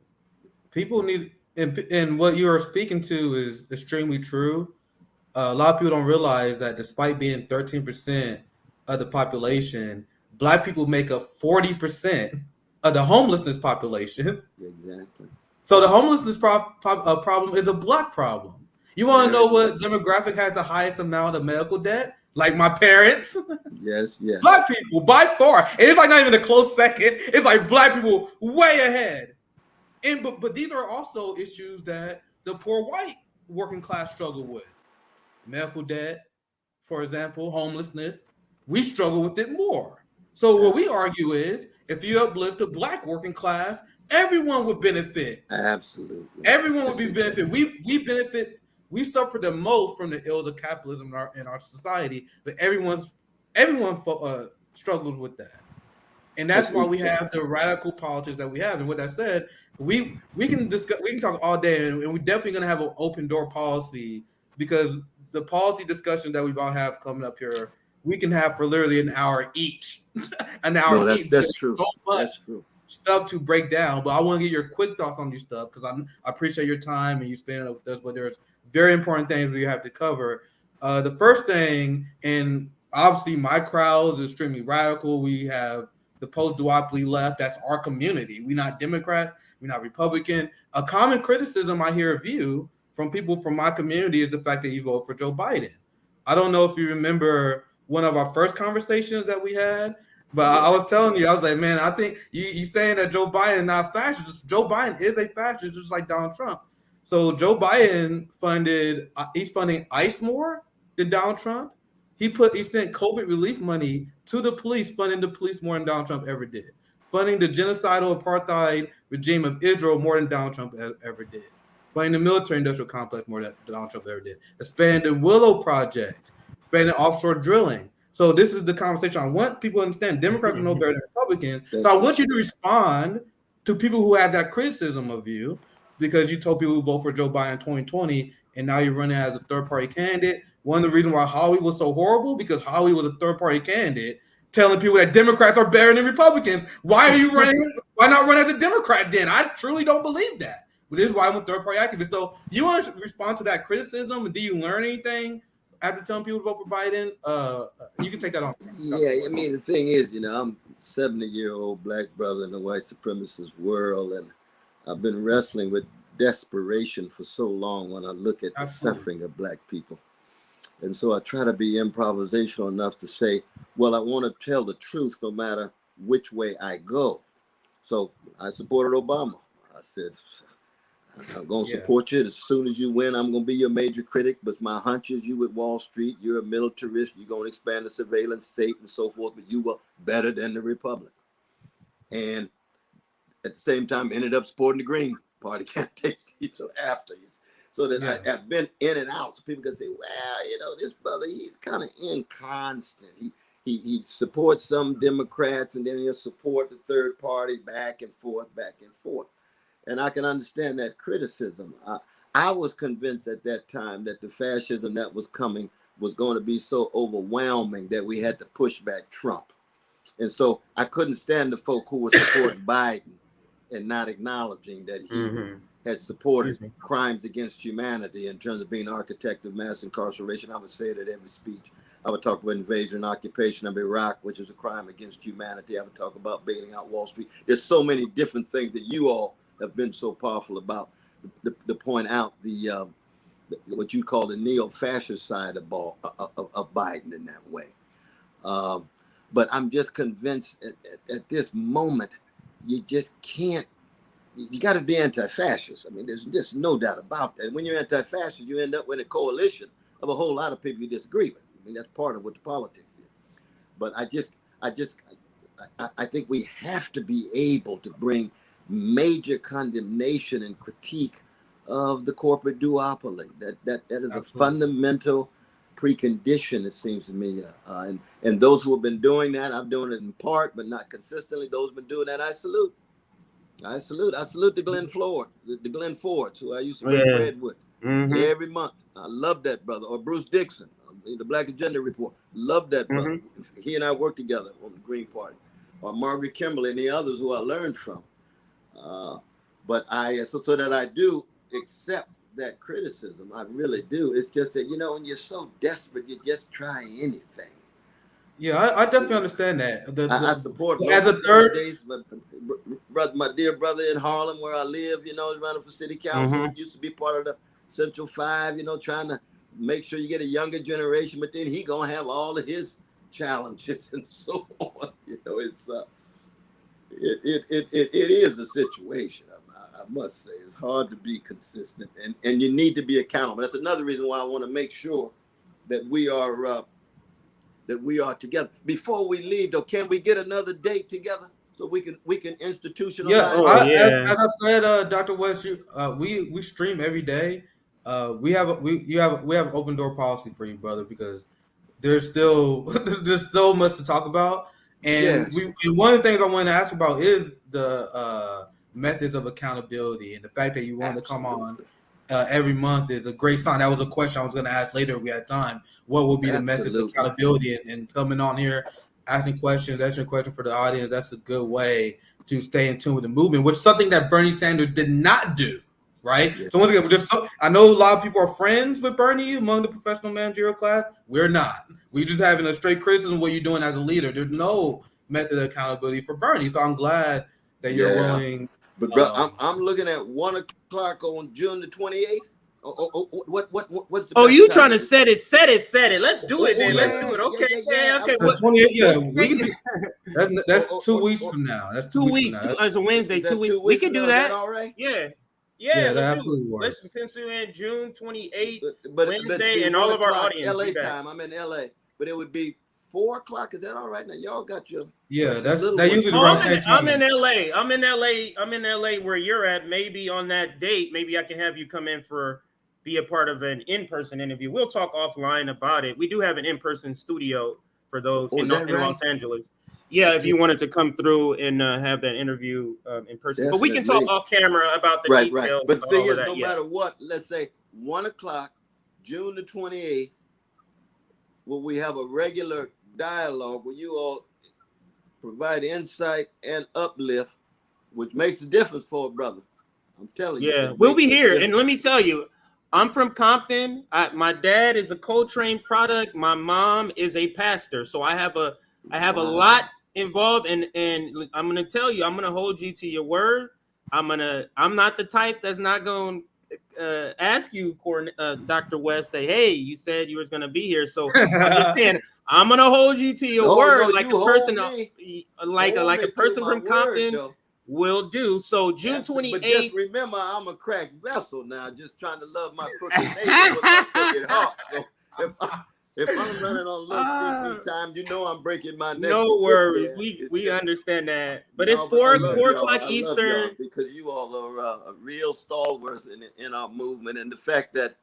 People need, and what you are speaking to is extremely true. A lot of people don't realize that despite being 13% of the population, Black people make up 40% of the homelessness population. Exactly. So the homelessness problem is a Black problem. You want to know what demographic has the highest amount of medical debt? Like my parents. Yes, yes. Black people, by far. And it's like not even a close second. It's like Black people way ahead. And but these are also issues that the poor white working class struggle with. Medical debt, for example, homelessness. We struggle with it more. So what we argue is if you uplift the Black working class, everyone would benefit. Absolutely. Everyone would be benefit. We benefit. We suffer the most from the ills of capitalism in our society, but everyone struggles with that, and that's why we have the radical politics that we have. And with that said, we can discuss, we can talk all day, and we're definitely going to have an open door policy, because the policy discussion that we all have coming up here, we can have for literally an hour each. An hour each. That's true. So much that's true. Stuff to break down, but I want to get your quick thoughts on your stuff, because I appreciate your time and you spending it with us, but there's very important things we have to cover. The first thing, and obviously my crowd is extremely radical. We have the post-duopoly left. That's our community. We're not Democrats. We're not Republican. A common criticism I hear of you from people from my community is the fact that you vote for Joe Biden. I don't know if you remember one of our first conversations that we had, but I was telling you, I was like, man, I think you saying that Joe Biden is not fascist. Joe Biden is a fascist, just like Donald Trump. So Joe Biden he's funding ICE more than Donald Trump. He sent COVID relief money to the police, funding the police more than Donald Trump ever did. Funding the genocidal apartheid regime of Israel more than Donald Trump ever did. Funding the military industrial complex more than Donald Trump ever did. Expanding the Willow Project. Expanding offshore drilling. So this is the conversation I want people to understand. Democrats are no better than Republicans. So I want you to respond to people who have that criticism of you, because you told people who vote for Joe Biden in 2020, and now you're running as a third-party candidate. One of the reasons why Howie was so horrible, because Howie was a third-party candidate, telling people that Democrats are better than Republicans. Why are you running? Why not run as a Democrat then? I truly don't believe that. But this is why I'm a third-party activist. So you want to respond to that criticism, and do you learn anything after telling people to vote for Biden? You can take that on. Yeah, I mean, the thing is, I'm a 70-year-old Black brother in the white supremacist world, and I've been wrestling with desperation for so long when I look at the suffering of Black people. And so I try to be improvisational enough to say, well, I want to tell the truth no matter which way I go. So I supported Obama. I said, I'm going to support you. As soon as you win, I'm going to be your major critic. But my hunch is you at Wall Street, you're a militarist. You're going to expand the surveillance state and so forth. But you were better than the Republic. And at the same time, ended up supporting the Green Party candidates. So after. So that I've been in and out. So people can say, well, this brother, he's kind of inconstant. He supports some Democrats, and then he'll support the third party back and forth. And I can understand that criticism. I was convinced at that time that the fascism that was coming was going to be so overwhelming that we had to push back Trump. And so I couldn't stand the folk who were supporting Biden and not acknowledging that he had supported crimes against humanity in terms of being an architect of mass incarceration. I would say it at every speech. I would talk about invasion and occupation of Iraq, which is a crime against humanity. I would talk about bailing out Wall Street. There's so many different things that you all have been so powerful about to point out the what you call the neo-fascist side of Biden in that way. But I'm just convinced at this moment, you just can't you got to be anti-fascist. I mean, there's just no doubt about that. When you're anti-fascist, you end up with a coalition of a whole lot of people you disagree with. I mean, that's part of what the politics is. But I think we have to be able to bring major condemnation and critique of the corporate duopoly. That is a fundamental precondition, it seems to me. And those who have been doing that, I'm doing it in part, but not consistently. Those who've been doing that, I salute. I salute the Glenn Fords, who I used to break bread with every month. I love that brother. Or Bruce Dixon, the Black Agenda Report. Love that brother. He and I worked together on the Green Party. Or Margaret Kimberly and the others who I learned from. But so that I do accept that criticism. I really do. It's just that, when you're so desperate, you just try anything. Yeah, I definitely understand that. I support as a third days, but my dear brother in Harlem, where I live, is running for city council. Used to be part of the Central Five, trying to make sure you get a younger generation. But then he gonna have all of his challenges and so on. It's it is a situation. I must say, it's hard to be consistent, and you need to be accountable. That's another reason why I want to make sure that we are together. Before we leave, though, can we get another date together so we can institutionalize? Yeah, as I said, Dr. West, we stream every day. We have open door policy for you, brother, because there's so much to talk about, and one of the things I want to ask about is the methods of accountability, and the fact that you want to come on every month is a great sign. That was a question I was going to ask later if we had time. What will be the methods of accountability, and coming on here, answering questions for the audience? That's a good way to stay in tune with the movement, which is something that Bernie Sanders did not do. Right. Yeah. So once again, I know a lot of people are friends with Bernie among the professional managerial class. We're not. We're just having a straight criticism of what you're doing as a leader. There's no method of accountability for Bernie. So I'm glad that you're willing. But bro, I'm looking at 1:00 on June the 28th. What's the Oh, you trying to set it? Let's do it then. Let's do it. Okay. We can that's 2 weeks from now. That's 2 weeks. It's a Wednesday. 2 weeks. We can do that. All right. Yeah. That absolutely works. Let's pencil in June 28th, Wednesday, and all of our audience. LA time. I'm in LA, but it would be 4:00. Is that all right? Now y'all got your that's usually the right I'm in LA where you're at. Maybe on that date, maybe I can have you come in be a part of an in-person interview. We'll talk offline about it. We do have an in-person studio for those in Los Angeles. Yeah, if you wanted to come through and have that interview in person. Definitely. But we can talk off camera about the details. Right. But the thing is, no matter what, let's say 1:00, June the 28th, will we have a regular dialogue where you all provide insight and uplift, which makes a difference for a brother. I'm telling you. Yeah, we'll be here. And let me tell you, I'm from Compton. My dad is a Coltrane product. My mom is a pastor. So I have a lot involved, and I'm gonna tell you, I'm gonna hold you to your word. I'm not the type that's not gonna ask you, Dr. West, hey, you said you was gonna be here, so I'm just saying I'm gonna hold you to your word, like a person from Compton will do. So June 28th. But just remember, I'm a cracked vessel now, just trying to love my crooked neighbor with my crooked heart. So if I'm running on low free time, I'm breaking my neck. No worries. We understand that. But it's 4 o'clock Eastern. Because you all are real stalwarts in our movement. And the fact that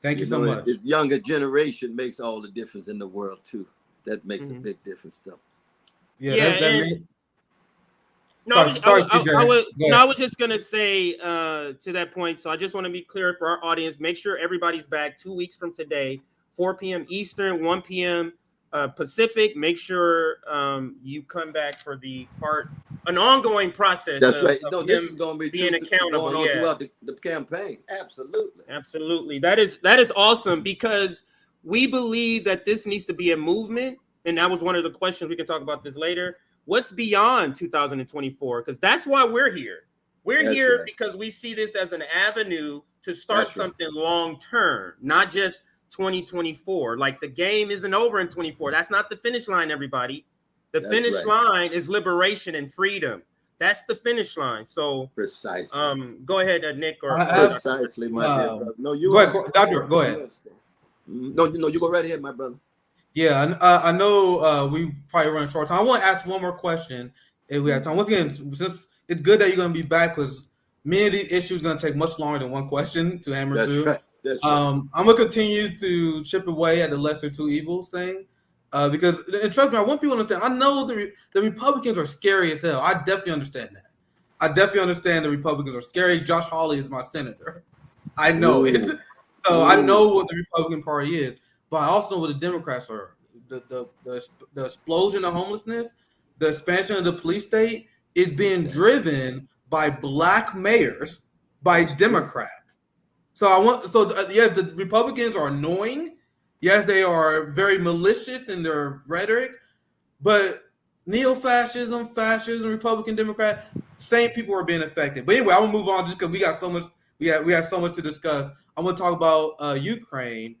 thank you so much. The younger generation makes all the difference in the world too. That makes a big difference though. I was just gonna say to that point. So I just want to be clear for our audience. Make sure everybody's back 2 weeks from today. 4 p.m. Eastern, 1 p.m. Pacific. Make sure you come back for an ongoing process. That's right. No, this is going to be being accountable going on throughout the campaign. Absolutely. That is awesome, because we believe that this needs to be a movement, and that was one of the questions. We can talk about this later. What's beyond 2024? Because that's why we're here. We're here because we see this as an avenue to start something long term, not just 2024. Like, the game isn't over in 24. That's not the finish line, everybody. The finish line is liberation and freedom. That's the finish line. So Precisely. go ahead, Nick or Precisely, my dear brother. No, you go ahead, Doctor. Go ahead. No, you go right ahead, my brother. Yeah, I know we probably run short time. I want to ask one more question if we have time. Once again, since it's good that you're going to be back, because many of these issues going to take much longer than one question to hammer through. Right. That's right. I'm going to continue to chip away at the lesser two evils thing, because, and trust me, I want people to understand. I know the Republicans are scary as hell. I definitely understand that. I definitely understand the Republicans are scary. Josh Hawley is my senator. I know it. So I know what the Republican Party is. But I also know what the Democrats are. The explosion of homelessness, the expansion of the police state is being driven by black mayors, by Democrats. So the Republicans are annoying. Yes, they are very malicious in their rhetoric, but neo-fascism, fascism, Republican, Democrat, same people are being affected. But anyway, I'm gonna move on just because we got so much. We have so much to discuss. I'm gonna talk about Ukraine.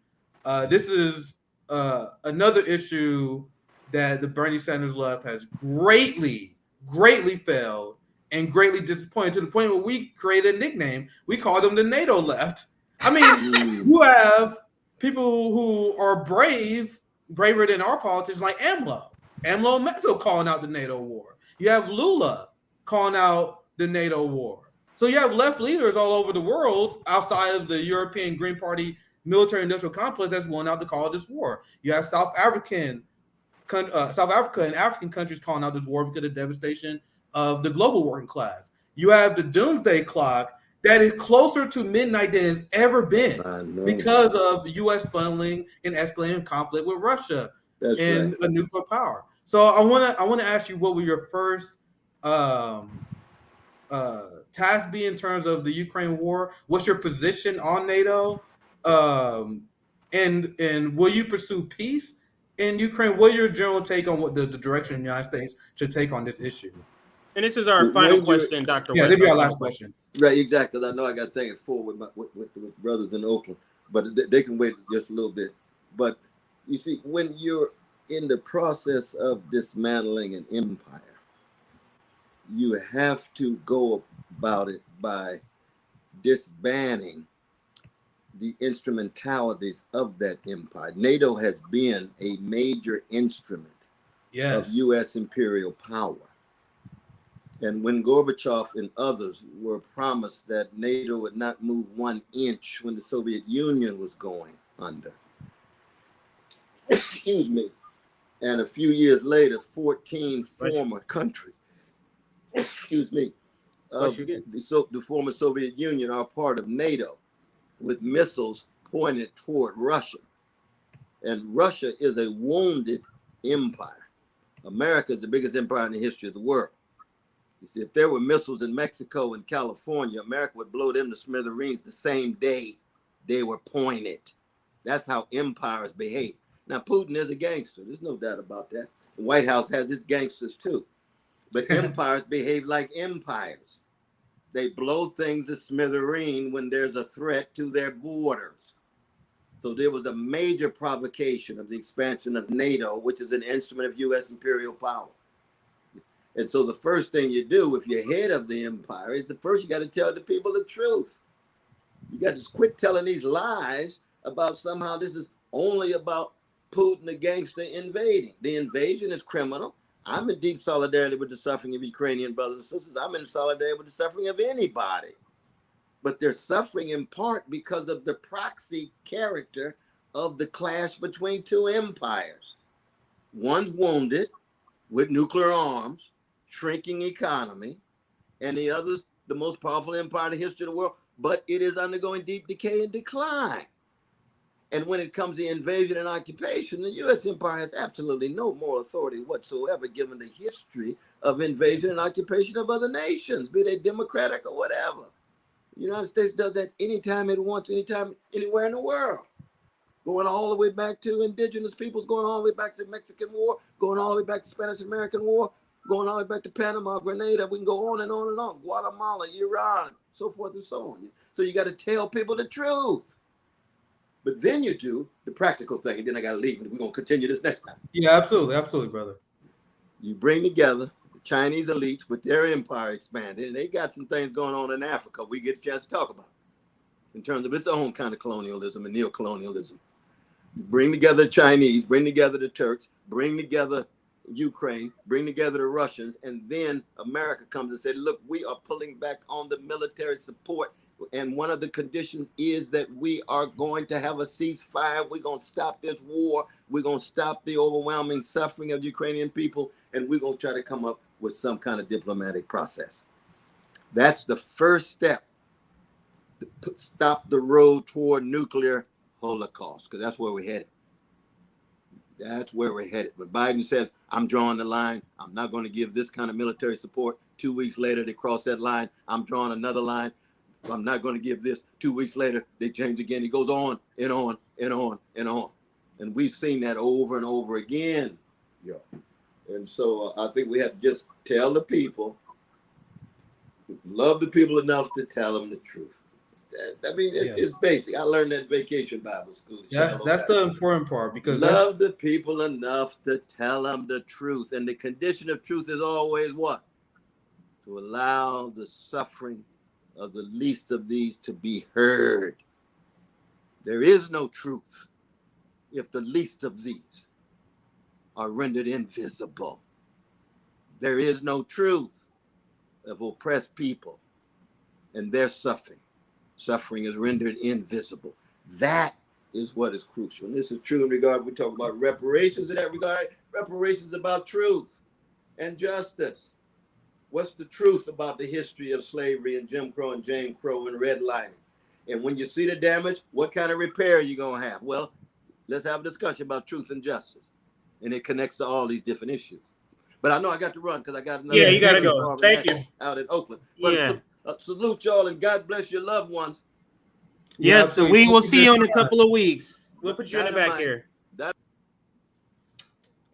This is another issue that the Bernie Sanders left has greatly failed and greatly disappointed, to the point where we created a nickname. We call them the NATO left. I mean, you have people who are braver than our politicians, like AMLO in Mexico calling out the NATO war. You have Lula calling out the NATO war. So you have left leaders all over the world outside of the European Green Party military industrial complex that's willing out to call this war. You have South Africa and African countries calling out this war because of the devastation of the global working class. You have the doomsday clock that is closer to midnight than it's ever been because of the U.S. funneling and escalating conflict with Russia and a nuclear power. So I want to ask you, what were your first task be in terms of the Ukraine war? What's your position on NATO? And will you pursue peace in Ukraine? What are your general take on what the direction of the United States should take on this issue? And this is our final question, Dr. Yeah, this is our last question. Right, exactly. I know I got to think it forward with brothers in Oakland, but they can wait just a little bit. But you see, when you're in the process of dismantling an empire, you have to go about it by disbanding the instrumentalities of that empire. NATO has been a major instrument of U.S. imperial power. And when Gorbachev and others were promised that NATO would not move 1 inch when the Soviet Union was going under, excuse me, and a few years later, 14 former countries, excuse me, of the former Soviet Union are part of NATO, with missiles pointed toward Russia. And Russia is a wounded empire. America is the biggest empire in the history of the world. You see, if there were missiles in Mexico and California, America would blow them to smithereens the same day they were pointed. That's how empires behave. Now, Putin is a gangster. There's no doubt about that. The White House has its gangsters too. But empires behave like empires. They blow things to smithereen when there's a threat to their borders. So there was a major provocation of the expansion of NATO, which is an instrument of U.S. imperial power. And so the first thing you do if you're head of the empire is you got to tell the people the truth. You got to quit telling these lies about somehow this is only about Putin, the gangster, invading. The invasion is criminal. I'm in deep solidarity with the suffering of Ukrainian brothers and sisters. I'm in solidarity with the suffering of anybody. But they're suffering in part because of the proxy character of the clash between two empires. One's wounded with nuclear arms, shrinking economy, and the other's the most powerful empire in the history of the world, but it is undergoing deep decay and decline. And when it comes to invasion and occupation, the U.S. empire has absolutely no moral authority whatsoever, given the history of invasion and occupation of other nations, be they democratic or whatever. The United States does that anytime it wants, anytime, anywhere in the world. Going all the way back to indigenous peoples, going all the way back to the Mexican War, going all the way back to Spanish-American War, going all the way back to Panama, Grenada. We can go on and on and on. Guatemala, Iran, so forth and so on. So you got to tell people the truth. But then you do the practical thing, and then I got to leave. We're going to continue this next time. Yeah, absolutely. Absolutely, brother. You bring together the Chinese elites with their empire expanded, and they got some things going on in Africa we get a chance to talk about in terms of its own kind of colonialism and neocolonialism. Bring together the Chinese, bring together the Turks, bring together Ukraine, bring together the Russians, and then America comes and said, look, we are pulling back on the military support. And one of the conditions is that we are going to have a ceasefire. We're going to stop this war. We're going to stop the overwhelming suffering of Ukrainian people. And we're going to try to come up with some kind of diplomatic process. That's the first step to stop the road toward nuclear holocaust, because that's where we're headed. That's where we're headed. When Biden says, I'm drawing the line, I'm not going to give this kind of military support. 2 weeks later, they cross that line. I'm drawing another line. I'm not going to give this. 2 weeks later, they change again. He goes on and on and on and on. And we've seen that over and over again. Yeah. And so I think we have to just tell the people, love the people enough to tell them the truth. I mean, it's basic. I learned that in vacation Bible school. Yeah, that's the important part, because love the people enough to tell them the truth. And the condition of truth is always what? To allow the suffering of the least of these to be heard. There is no truth if the least of these are rendered invisible. There is no truth of oppressed people and their suffering. Suffering is rendered invisible. That is what is crucial. And this is true in regard, we talk about reparations in that regard. Reparations about truth and justice. What's the truth about the history of slavery and Jim Crow and Jane Crow and redlining? And when you see the damage, what kind of repair are you going to have? Well, let's have a discussion about truth and justice. And it connects to all these different issues. But I know I got to run because I got another. Yeah, you got to go. Thank you. Out in Oakland. But yeah. Salute y'all and God bless your loved ones. Yes, so we will see you in a couple of weeks. We'll put you in the back here.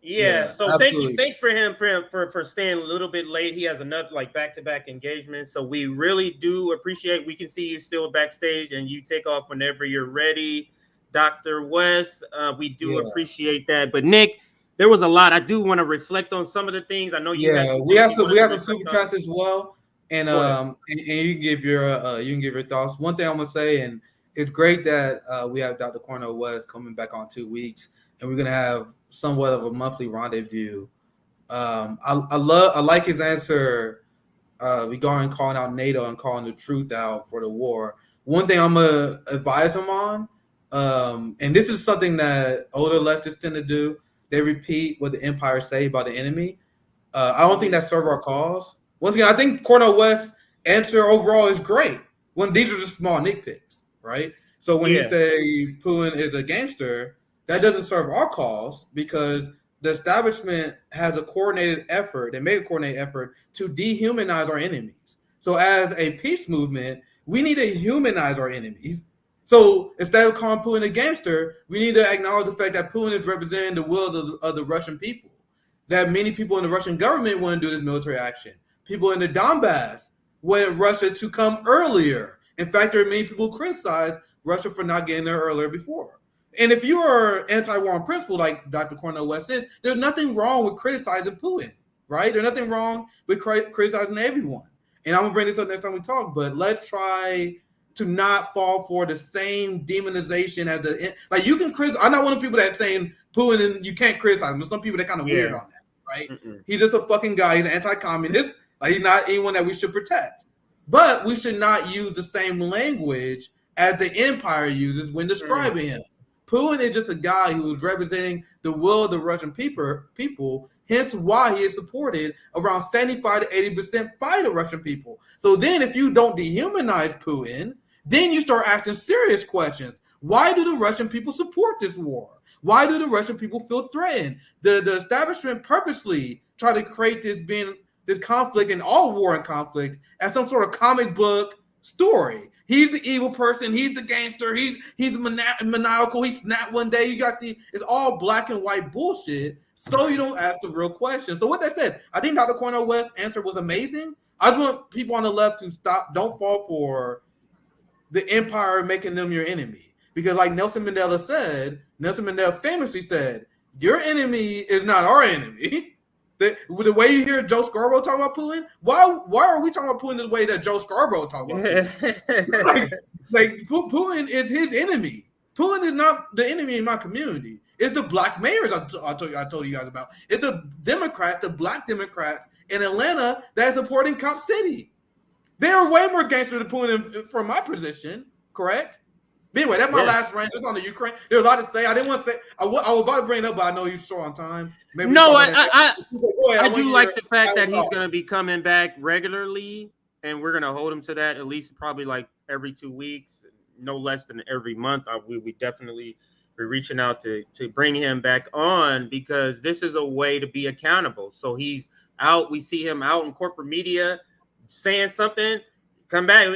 Yeah, so absolutely. Thank you. Thanks for him for staying a little bit late. He has enough like back-to-back engagements. So we really do appreciate. We can see you still backstage and you take off whenever you're ready. Dr. West, we do appreciate that. But Nick, there was a lot. I do want to reflect on some of the things. I know you we have some super chats as well. And you can give your thoughts. One thing I'm gonna say, and it's great that we have Dr. Cornel West coming back on 2 weeks, and we're gonna have somewhat of a monthly rendezvous. I like his answer regarding calling out NATO and calling the truth out for the war. One thing I'm gonna advise him on, and this is something that older leftists tend to do. They repeat what the empire say about the enemy. I don't think that serves our cause. Once again, I think Cornel West's answer overall is great. When these are just small nitpicks, right? So when you say Putin is a gangster, that doesn't serve our cause because the establishment has a coordinated effort. They made a coordinated effort to dehumanize our enemies. So as a peace movement, we need to humanize our enemies. So instead of calling Putin a gangster, we need to acknowledge the fact that Putin is representing the will of the Russian people. That many people in the Russian government want to do this military action. People in the Donbass wanted Russia to come earlier. In fact, there are many people who criticize Russia for not getting there earlier before. And if you are anti-war in principle, like Dr. Cornel West says, there's nothing wrong with criticizing Putin, right? There's nothing wrong with criticizing everyone. And I'm going to bring this up next time we talk, but let's try to not fall for the same demonization as like you can criticize. I'm not one of the people that saying Putin and you can't criticize him. There's some people that kind of weird on that, right? He's just a fucking guy. He's an anti-communist. Like he's not anyone that we should protect. But we should not use the same language as the empire uses when describing him. Putin is just a guy who is representing the will of the Russian people, hence why he is supported around 75 to 80% by the Russian people. So then if you don't dehumanize Putin, then you start asking serious questions. Why do the Russian people support this war? Why do the Russian people feel threatened? The establishment purposely try to create this conflict and all war and conflict as some sort of comic book story. He's the evil person. He's the gangster. He's maniacal. He snapped one day. You guys see, it's all black and white bullshit. So you don't ask the real question. So with that said, I think Dr. Cornel West's answer was amazing. I just want people on the left to stop. Don't fall for the empire making them your enemy. Because like Nelson Mandela famously said, your enemy is not our enemy. The way you hear Joe Scarborough talk about Putin, why are we talking about Putin the way that Joe Scarborough talk about Putin? like Putin is his enemy. Putin is not the enemy in my community. It's the black mayors I told you guys about. It's the Democrats, the black Democrats in Atlanta that are supporting Cop City. They are way more gangster than Putin from my position, correct? But anyway, that's my last rant. Just on the Ukraine. There's a lot to say. I didn't want to say. I was about to bring it up, but I know you're short on time. Maybe no, I do like the fact that he's going to be coming back regularly, and we're going to hold him to that at least probably like every 2 weeks, no less than every month. We definitely be reaching out to bring him back on, because this is a way to be accountable. So he's out. We see him out in corporate media saying something. Come back,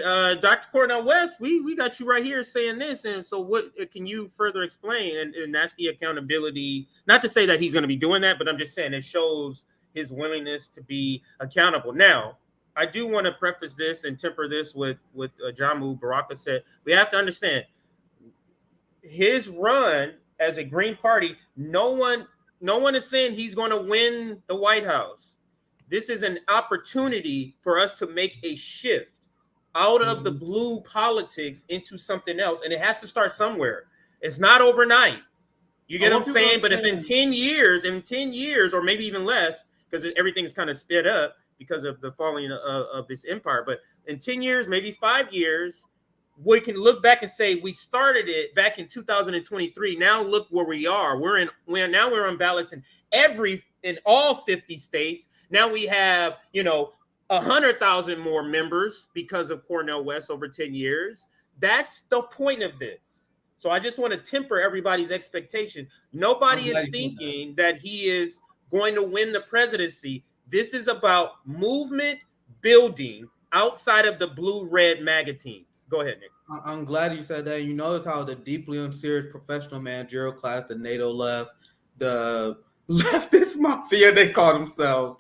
Dr. Cornel West. We got you right here saying this, and so what can you further explain? And that's the accountability. Not to say that he's going to be doing that, but I'm just saying it shows his willingness to be accountable. Now, I do want to preface this and temper this with Jamu Baraka said. We have to understand his run as a Green Party. No one is saying he's going to win the White House. This is an opportunity for us to make a shift out of the blue politics into something else, and it has to start somewhere. It's not overnight. You get what I'm saying? But if in 10 years, or maybe even less, because everything is kind of sped up because of the falling of this empire, but in 10 years, maybe 5 years, we can look back and say we started it back in 2023. Now look where we are. We're on ballots in all 50 states. Now we have 100,000 more members because of Cornel West over 10 years. That's the point of this. So I just want to temper everybody's expectation. Nobody is thinking that he is going to win the presidency. This is about movement building outside of the blue-red MAGA teams. Go ahead, Nick. I'm glad you said that. You notice how the deeply unserious professional managerial class, the NATO left, the leftist mafia, they call themselves.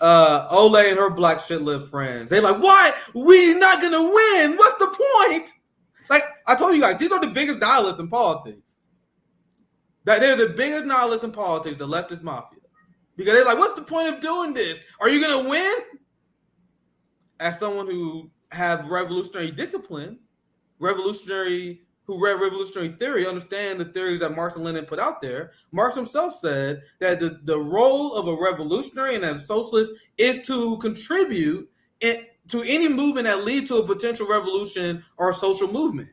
Ole and her black shit-lived friends. They're like, why? We're not going to win. What's the point? Like, I told you guys, these are the biggest nihilists in politics. That they're the biggest nihilists in politics, the leftist mafia. Because they're like, what's the point of doing this? Are you going to win? As someone who have revolutionary discipline, who read revolutionary theory, understand the theories that Marx and Lenin put out there. Marx himself said that the role of a revolutionary and a socialist is to contribute to any movement that leads to a potential revolution or social movement.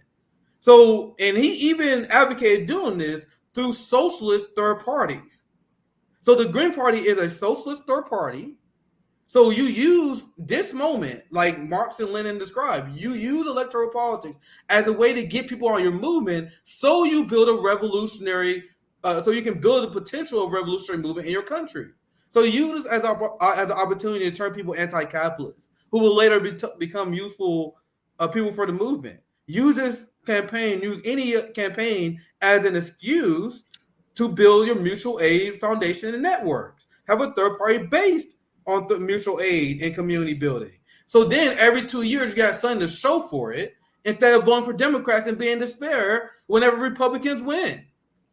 So, and he even advocated doing this through socialist third parties. So the Green Party is a socialist third party. So you use this moment, like Marx and Lenin described, you use electoral politics as a way to get people on your movement, so you build a revolutionary, so you can build a potential of revolutionary movement in your country. So use this as an opportunity to turn people anti-capitalist, who will later become useful people for the movement. Use this campaign, use any campaign as an excuse to build your mutual aid foundation and networks. Have a third party based on the mutual aid and community building. So then every 2 years, you got something to show for it, instead of voting for Democrats and being in despair whenever Republicans win.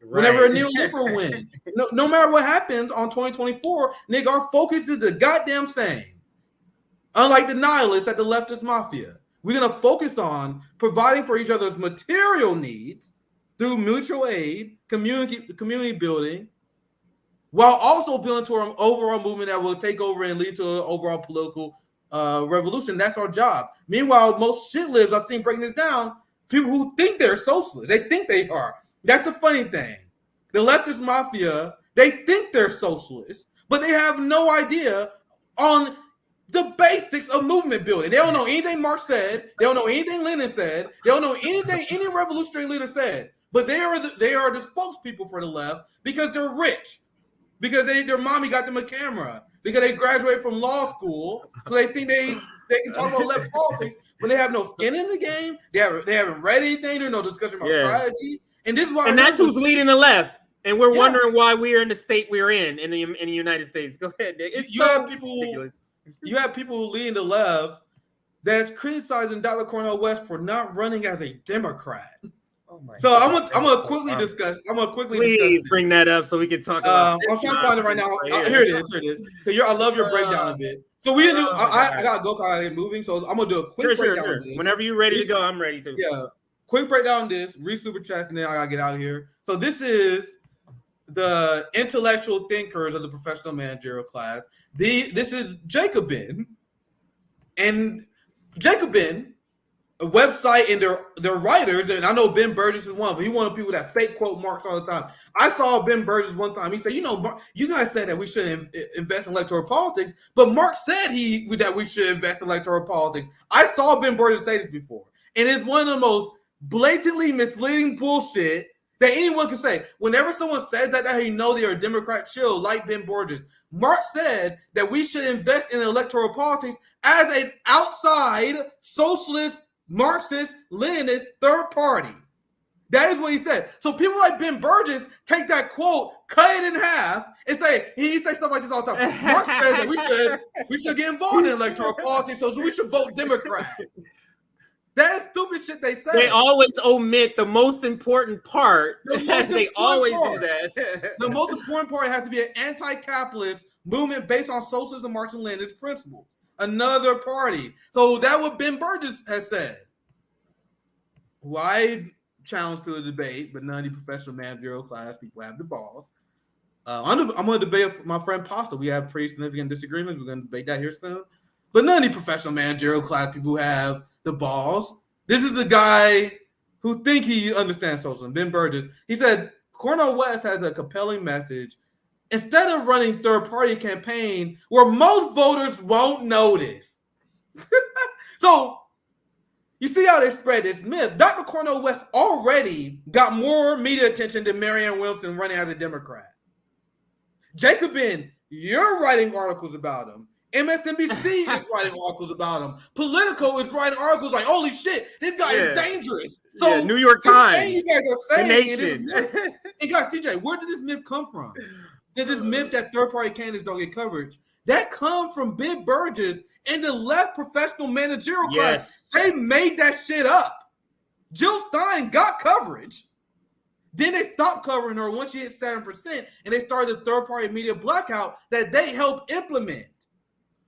Right. Whenever a neoliberal win. No matter what happens on 2024, nigga, our focus is the goddamn same. Unlike the nihilists at the leftist mafia. We're going to focus on providing for each other's material needs through mutual aid, community building, while also building to an overall movement that will take over and lead to an overall political revolution. That's our job. Meanwhile, most shit libs I've seen breaking this down, people who think they're socialists, they think they are. That's the funny thing. The leftist mafia, they think they're socialists, but they have no idea on the basics of movement building. They don't know anything Marx said. They don't know anything Lenin said. They don't know anything any revolutionary leader said. But they are the spokespeople for the left because they're rich. Because their mommy got them a camera. Because they graduated from law school. So they think they can talk about left politics, but they have no skin in the game. They haven't read anything. There's no discussion about strategy. And this is why. And that's who's leading the left. And we're wondering why we are in the state we're in the United States. Go ahead, Nick. You have people leading the left that's criticizing Dr. Cornel West for not running as a Democrat. Oh my So God. I'm gonna quickly discuss. Please bring that up so we can talk about. I'm trying to find it right now. Here it is. Because I love your breakdown a bit. So we do. I gotta go. I get moving. So I'm gonna do a quick breakdown. Sure. Of this. Whenever you're ready to go, I'm ready to. Yeah, quick breakdown of this. Read super chats, and then I gotta get out of here. So this is the intellectual thinkers of the professional managerial class. This is Jacobin, and Jacobin, a website, and their writers, and I know Ben Burgess is one, but he one of the people that fake quote Marx all the time. I saw Ben Burgess one time. He said, you guys said that we shouldn't invest in electoral politics, but Marx said that we should invest in electoral politics. I saw Ben Burgess say this before, and it's one of the most blatantly misleading bullshit that anyone can say. Whenever someone says that, you know they are a Democrat chill, like Ben Burgess. Marx said that we should invest in electoral politics as an outside socialist, Marxist, Leninist third party. That is what he said. So people like Ben Burgess take that quote, cut it in half, and he say stuff like this all the time. Marx says that we should get involved in electoral politics, so we should vote Democrat. That is stupid shit they say. They always omit the most important part. They always do that. The most important part has to be an anti-capitalist movement based on socialism, Marx, and Lenin's principles. Another party. So that's what Ben Burgess has said. Who I challenged to a debate, but none of the professional managerial class people have the balls. I'm going to debate with my friend Pasta. We have pretty significant disagreements. We're going to debate that here soon. But none of the professional managerial class people have the balls. This is the guy who think he understands socialism, Ben Burgess. He said, Cornel West has a compelling message. Instead of running third-party campaign where most voters won't notice. So, you see how they spread this myth. Dr. Cornel West already got more media attention than Marianne Williamson running as a Democrat. Jacobin, you're writing articles about him. MSNBC is writing articles about him. Politico is writing articles like, holy shit, this guy is dangerous. So New York Times, you guys are saying, The Nation. And guys, CJ, where did this myth come from? Did this myth that third-party candidates don't get coverage? That comes from Ben Burgess and the left professional managerial class. They made that shit up. Jill Stein got coverage. Then they stopped covering her once she hit 7%, and they started a third-party media blackout that they helped implement.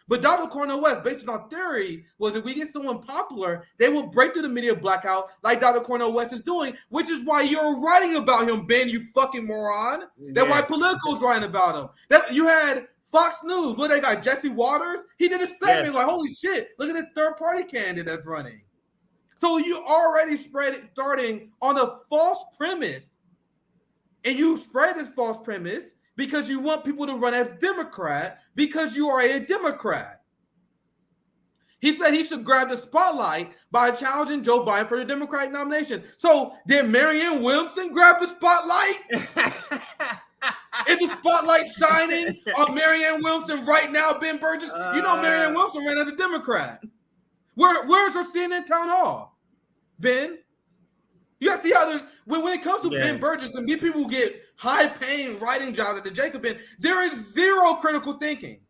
But Dr. Cornel West, based on our theory, was if we get someone popular, they will break through the media blackout like Dr. Cornel West is doing, which is why you're writing about him, Ben, you fucking moron. That's why Politico's writing about him. That you had Fox News, where they got Jesse Waters. He did a segment like, holy shit, look at this third-party candidate that's running. So you already spread it starting on a false premise. And you spread this false premise because you want people to run as Democrat because you are a Democrat. He said he should grab the spotlight by challenging Joe Biden for the Democratic nomination. So did Marianne Williamson grab the spotlight? Is the spotlight shining on Marianne Williamson right now, Ben Burgess? You know Marianne Williamson ran as a Democrat. Where's her CNN town hall, Ben? You got to see how there's when it comes to Ben Burgess and these people who get high-paying writing jobs at the Jacobin, there is zero critical thinking.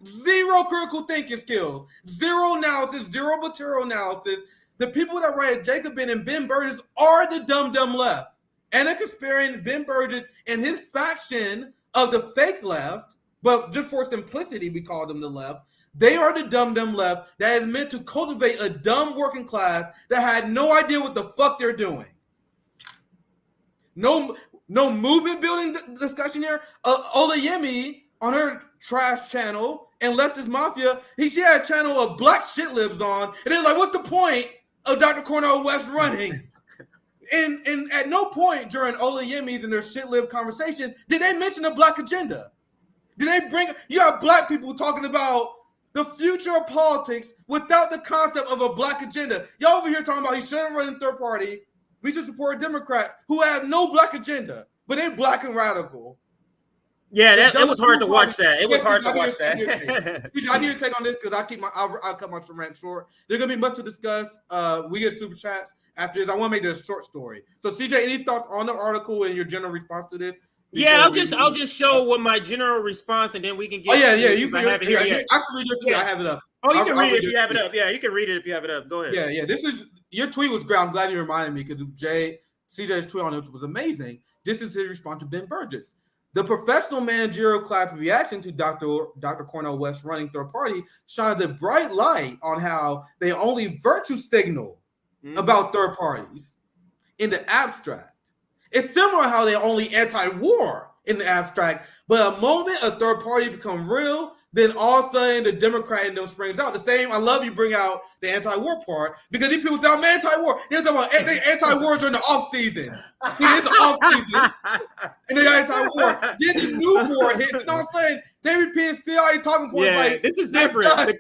Zero critical thinking skills. Zero analysis, zero material analysis. The people that write at Jacobin and Ben Burgess are the dumb left. Anna Kasparian, Ben Burgess, and his faction of the fake left, but just for simplicity, we call them the left. They are the dumb left that is meant to cultivate a dumb working class that had no idea what the fuck they're doing. No movement building discussion here. Olayemi on her trash channel and Leftist Mafia, she had a channel of black shit lives on, and they're like, what's the point of Dr. Cornel West running? and at no point during Olayemi's and their shit live conversation did they mention a black agenda. Did they bring? You have black people talking about the future of politics without the concept of a black agenda. Y'all over here talking about he shouldn't run in third party. We should support Democrats who have no black agenda, but they're black and radical. Yeah, it was hard to watch that. It was hard to watch that. I need to take on this because I'll cut my rant short. There's gonna be much to discuss. We get super chats after this. I want to make this a short story. So, CJ, any thoughts on the article and your general response to this? Yeah, I'll just show what my general response, and then we can get. You can have it here. I should read your tweet. I have it up. Oh, you can read it if you have it up. Yeah, you can read it if you have it up. Go ahead. Yeah. This is your tweet was great. I'm glad you reminded me because Jay CJ's tweet on this was amazing. This is his response to Ben Burgess. The professional managerial class reaction to Dr. Cornel West running third party shines a bright light on how they only virtue signal about third parties in the abstract. It's similar how they only anti-war in the abstract, but a moment a third party become real, then all of a sudden the Democrat in them springs out. The same, I love you bring out the anti-war part, because these people say, I'm anti-war. They're talking about anti-war during the off-season. It's off-season, and they're anti-war. Then the new war hits, you know what I'm saying? They repeat CIA talking points like, this is different.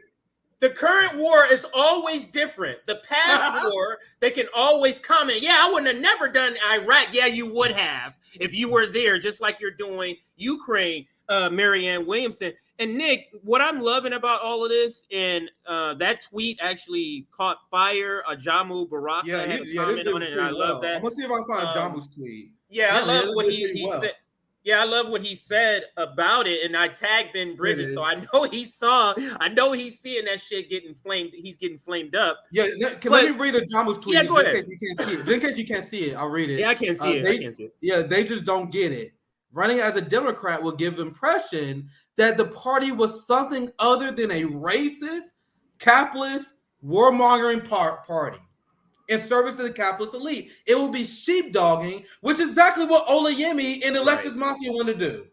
The current war is always different. The past war, they can always comment, yeah, I wouldn't have never done Iraq. Yeah, you would have if you were there, just like you're doing Ukraine, Marianne Williamson. And Nick, what I'm loving about all of this, and that tweet actually caught fire. Jamu Baraka had a comment on it, and I love that. I'm gonna see if I can find Jamu's tweet. Yeah, I love what he said. Yeah, I love what he said about it, and I tagged Ben Bridges, so I know he's seeing that shit getting flamed. He's getting flamed up. Yeah, let me read Jamu's tweet. Yeah, go ahead. In case you can't see it. In case you can't see it, I'll read it. Yeah, I can't see it. Yeah, they just don't get it. Running as a Democrat will give the impression that the party was something other than a racist, capitalist, warmongering party in service to the capitalist elite. It will be sheepdogging, which is exactly what Olayemi and the leftist mafia want to do.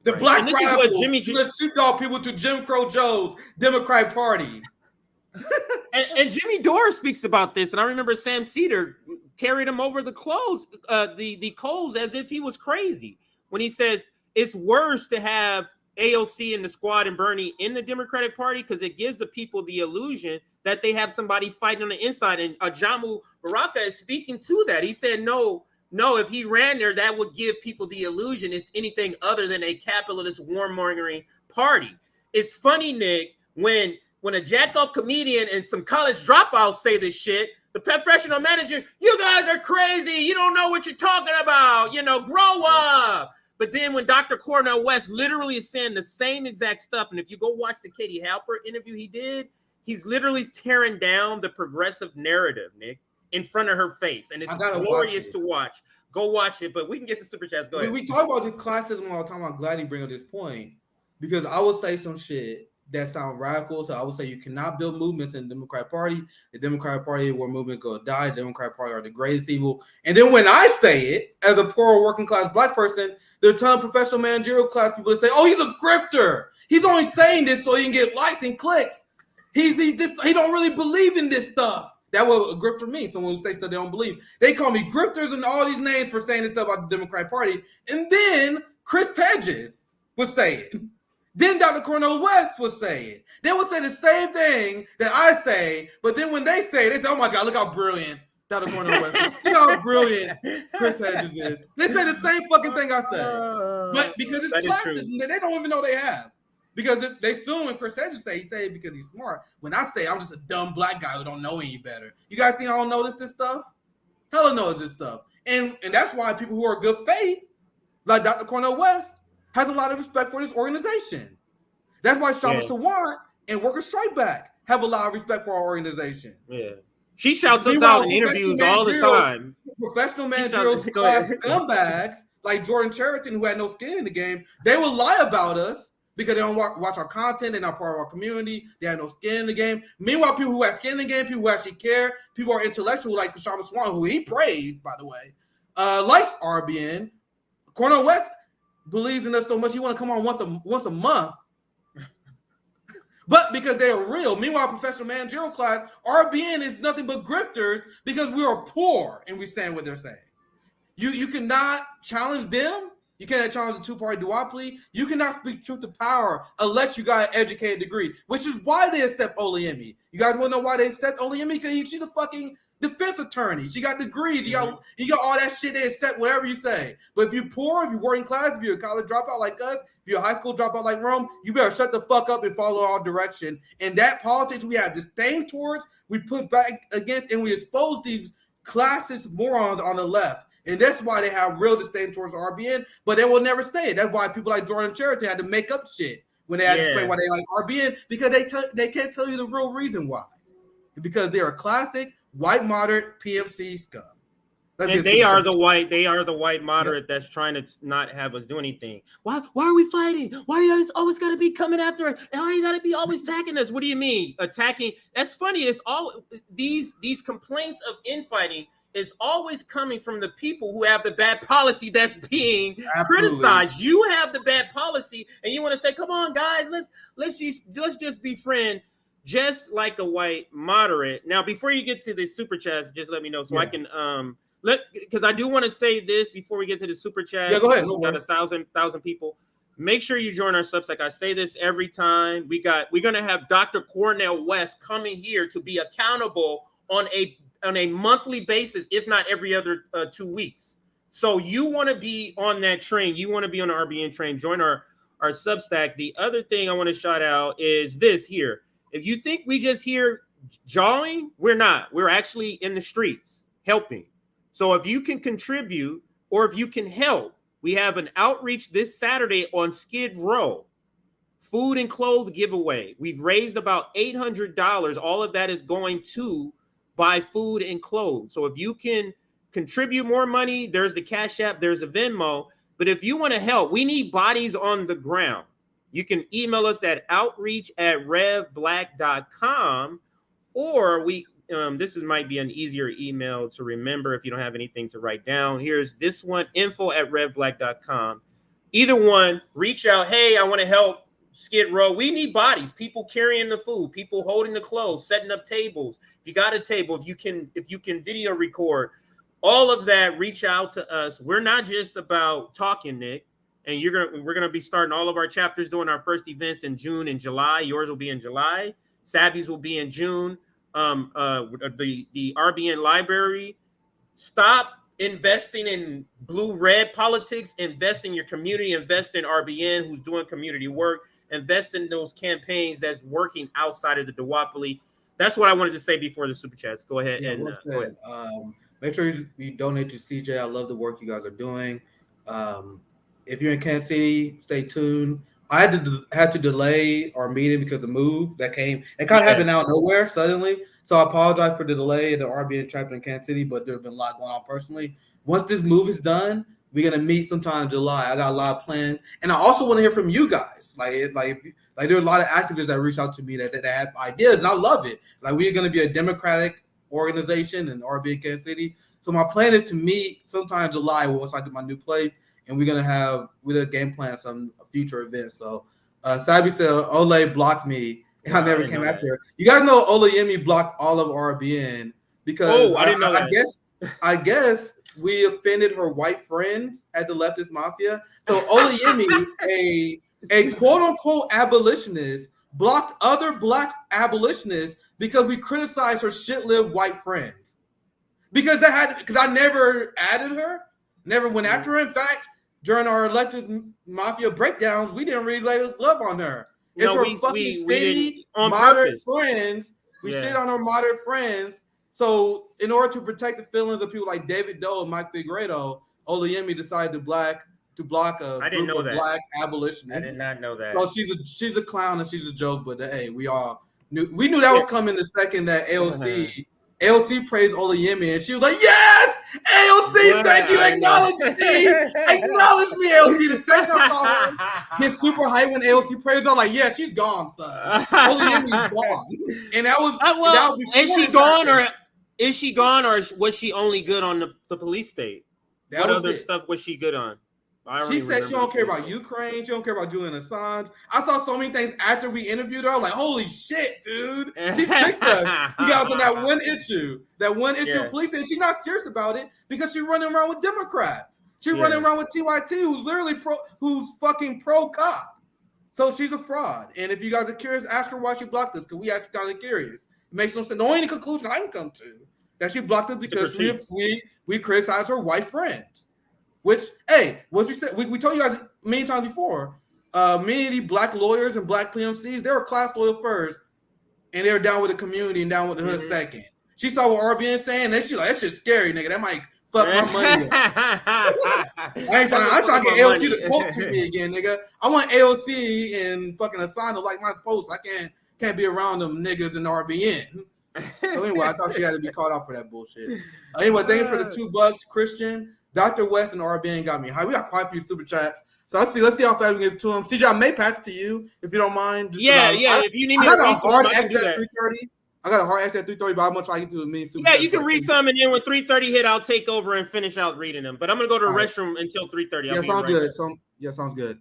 The black radical let's sheepdog people to Jim Crow Joe's Democrat Party. and Jimmy Dore speaks about this, and I remember Sam Cedar carried him over the coals as if he was crazy when he says it's worse to have AOC and the squad and Bernie in the Democratic Party because it gives the people the illusion that they have somebody fighting on the inside. And Jamu Baraka is speaking to that. He said, no, if he ran there, that would give people the illusion it's anything other than a capitalist warmongering party. It's funny, Nick, when a jack-off comedian and some college dropouts say this shit, the professional manager, you guys are crazy. You don't know what you're talking about. Grow up. But then when Dr. Cornel West literally is saying the same exact stuff, and if you go watch the Katie Halper interview he did, he's literally tearing down the progressive narrative, Nick, in front of her face. And it's glorious to watch. Go watch it, but we can get the super chats. Go ahead. We talk about the classism all the time. I'm glad you bring up this point, because I will say some shit that sound radical. So I would say you cannot build movements in the Democratic Party. The Democratic Party, where movements go to die, the Democratic Party are the greatest evil. And then when I say it, as a poor working class black person, there are a ton of professional managerial class people that say, oh, he's a grifter. He's only saying this so he can get likes and clicks. He don't really believe in this stuff. That's what a grifter means. Someone who says that they don't believe. They call me grifters and all these names for saying this stuff about the Democratic Party. And then Chris Hedges would say it. Then Dr. Cornel West would say it. They would say the same thing that I say, but then when they say it, they say, oh my God, look how brilliant Dr. Cornel West is. Look how brilliant Chris Hedges is. They say the same fucking thing I say. But because it's classism that they don't even know they have. Because if they assume when Chris Hedges he say it because he's smart. When I say I'm just a dumb black guy who don't know any better. You guys think I don't notice this stuff? Hella knows this stuff. And that's why people who are good faith, like Dr. Cornel West, has a lot of respect for this organization. That's why Shama Sawant and Worker Strike Back have a lot of respect for our organization. Yeah. She shouts us out in interviews all the time. Professional managerial class scumbags like Jordan Cheriton, who had no skin in the game, they will lie about us because they don't watch our content. They're not part of our community. They have no skin in the game. Meanwhile, people who have skin in the game, people who actually care, people who are intellectual like Shama Sawant, who he praised, by the way, likes RBN. Cornel West believes in us so much he want to come on once a month. But because they are real. Meanwhile, professional managerial class, RBN is nothing but grifters because we are poor and we stand what they're saying. You cannot challenge them. You cannot challenge the two-party duopoly. You cannot speak truth to power unless you got an educated degree, which is why they accept Olayemi. You guys want to know why they accept Olayemi? Because she's a fucking defense attorney. She got degrees. You got all that shit. They accept whatever you say. But if you're poor, if you're working class, if you're a college dropout like us, if you're a high school dropout like Rome, you better shut the fuck up and follow our direction. And that politics we have disdain towards, we push back against, and we expose these classist morons on the left. And that's why they have real disdain towards RBN, but they will never say it. That's why people like Jordan Cheriton had to make up shit when they had to explain why they like RBN, because they can't tell you the real reason why. Because they're a classic white moderate PMC scum. And they are the white moderate that's trying to not have us do anything. Why are we fighting? Why are you always got to be coming after us? And why you got to be always attacking us? What do you mean attacking? That's funny. It's all these complaints of infighting is always coming from the people who have the bad policy that's being criticized. You have the bad policy, and you want to say, "Come on, guys, let's just befriend." Just like a white moderate. Now, before you get to the super chats, just let me know so I can because I do want to say this before we get to the super chat. Yeah, go ahead. We got 1,000 people. Make sure you join our Substack. I say this every time. We're gonna have Dr. Cornel West coming here to be accountable on a monthly basis, if not every other 2 weeks. So you want to be on that train. You want to be on the RBN train. Join our Substack. The other thing I want to shout out is this here. If you think we just here jawing, we're not. We're actually in the streets helping. So if you can contribute or if you can help, we have an outreach this Saturday on Skid Row. Food and clothes giveaway. We've raised about $800. All of that is going to buy food and clothes. So if you can contribute more money, there's the Cash App, there's the Venmo. But if you want to help, we need bodies on the ground. You can email us at outreach@revblack.com, or this might be an easier email to remember if you don't have anything to write down. Here's this one, info@revblack.com. Either one, reach out. Hey, I want to help Skid Row. We need bodies, people carrying the food, people holding the clothes, setting up tables. If you got a table, if you can video record, all of that, reach out to us. We're not just about talking, Nick. And we're gonna be starting all of our chapters doing our first events in June and July. Yours will be in July. Sabby's will be in June. The RBN library. Stop investing in blue-red politics. Invest in your community. Invest in RBN, who's doing community work. Invest in those campaigns that's working outside of the duopoly. That's what I wanted to say before the super chats. Go ahead and go ahead. Make sure you donate to CJ. I love the work you guys are doing. If you're in Kansas City, stay tuned. I had to delay our meeting because of the move that came. It kind of happened out of nowhere suddenly. So I apologize for the delay in the RBN chapter in Kansas City, but there's been a lot going on personally. Once this move is done, we're gonna meet sometime in July. I got a lot of plans, and I also want to hear from you guys. Like there are a lot of activists that reach out to me that have ideas, and I love it. Like we're gonna be a democratic organization in RBN Kansas City. So my plan is to meet sometime in July once I get my new place. And we're gonna game plan some future events. So Sabi said Ole blocked me and I never came after her. You guys know Olayemi blocked all of RBN because I didn't know that. I guess we offended her white friends at the leftist mafia. So Olayemi, a quote unquote abolitionist, blocked other black abolitionists because we criticized her shit-lived white friends. Because I never added her, never went after her. In fact, during our elected mafia breakdowns, we didn't really lay love on her. It's her fucking steady moderate friends. We shit on our moderate friends. So in order to protect the feelings of people like David Doe and Mike Figueredo, Olayemi decided to block a group of black abolitionists. I did not know that. So she's a clown and she's a joke, but hey, we knew that was coming the second that AOC praised Olayemi, and she was like, "Yes, AOC, thank you, acknowledge me, AOC." The second I saw her get super hype when AOC praised her, I'm like, "Yeah, she's gone, son. Olayemi's gone." And that was is she gone, or was she only good on the police state? What other stuff was she good on? She said she don't care about Ukraine. She don't care about Julian Assange. I saw so many things after we interviewed her. I'm like, holy shit, dude. She tricked us. We got on that one issue of police, and she's not serious about it because she's running around with Democrats. She's running around with TYT, who's literally who's fucking pro-cop. So she's a fraud. And if you guys are curious, ask her why she blocked us, because we actually kind of curious. It makes no sense. The only conclusion I can come to that she blocked us because we criticize her white friends. Which, hey, what we said, we told you guys many times before, many of these black lawyers and black PMCs, they were class loyal first, and they were down with the community and down with the hood second. She saw what RBN saying, and she's like, that shit's scary, nigga. That might fuck my money up. I'm trying to get AOC to quote to me again, nigga. I want AOC and fucking Assange to like my post. I can't be around them niggas in RBN. So anyway, I thought she had to be called out for that bullshit. Anyway, thank you for the $2, Christian. Dr. West and RBN got me high. We got quite a few super chats. So let's see how fast we get to them. CJ, I may pass to you if you don't mind. Yeah. If you need me I to got a read hard some, I can exit do at that. 3:30. I got a hard exit at 3:30, but how much I can do with me? Super Yeah, chats you can right read there. some, and then when 3:30 hit, I'll take over and finish out reading them. But I'm gonna go to the All right. restroom until 3:30. Yeah, sounds good. Sounds good.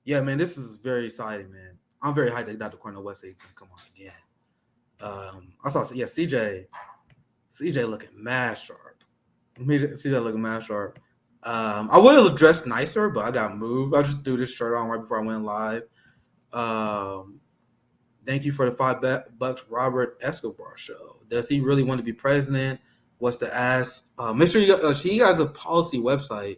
Yeah, man, this is very exciting, man. I'm very hyped that Dr. Cornel West is gonna come on again. I saw, yeah, CJ looking mad sharp. CJ looking mad sharp. I would have dressed nicer, but I got moved. I just threw this shirt on right before I went live. Thank you for the $5, Robert Escobar show. Does he really want to be president? What's the ask? Make sure she has a policy website.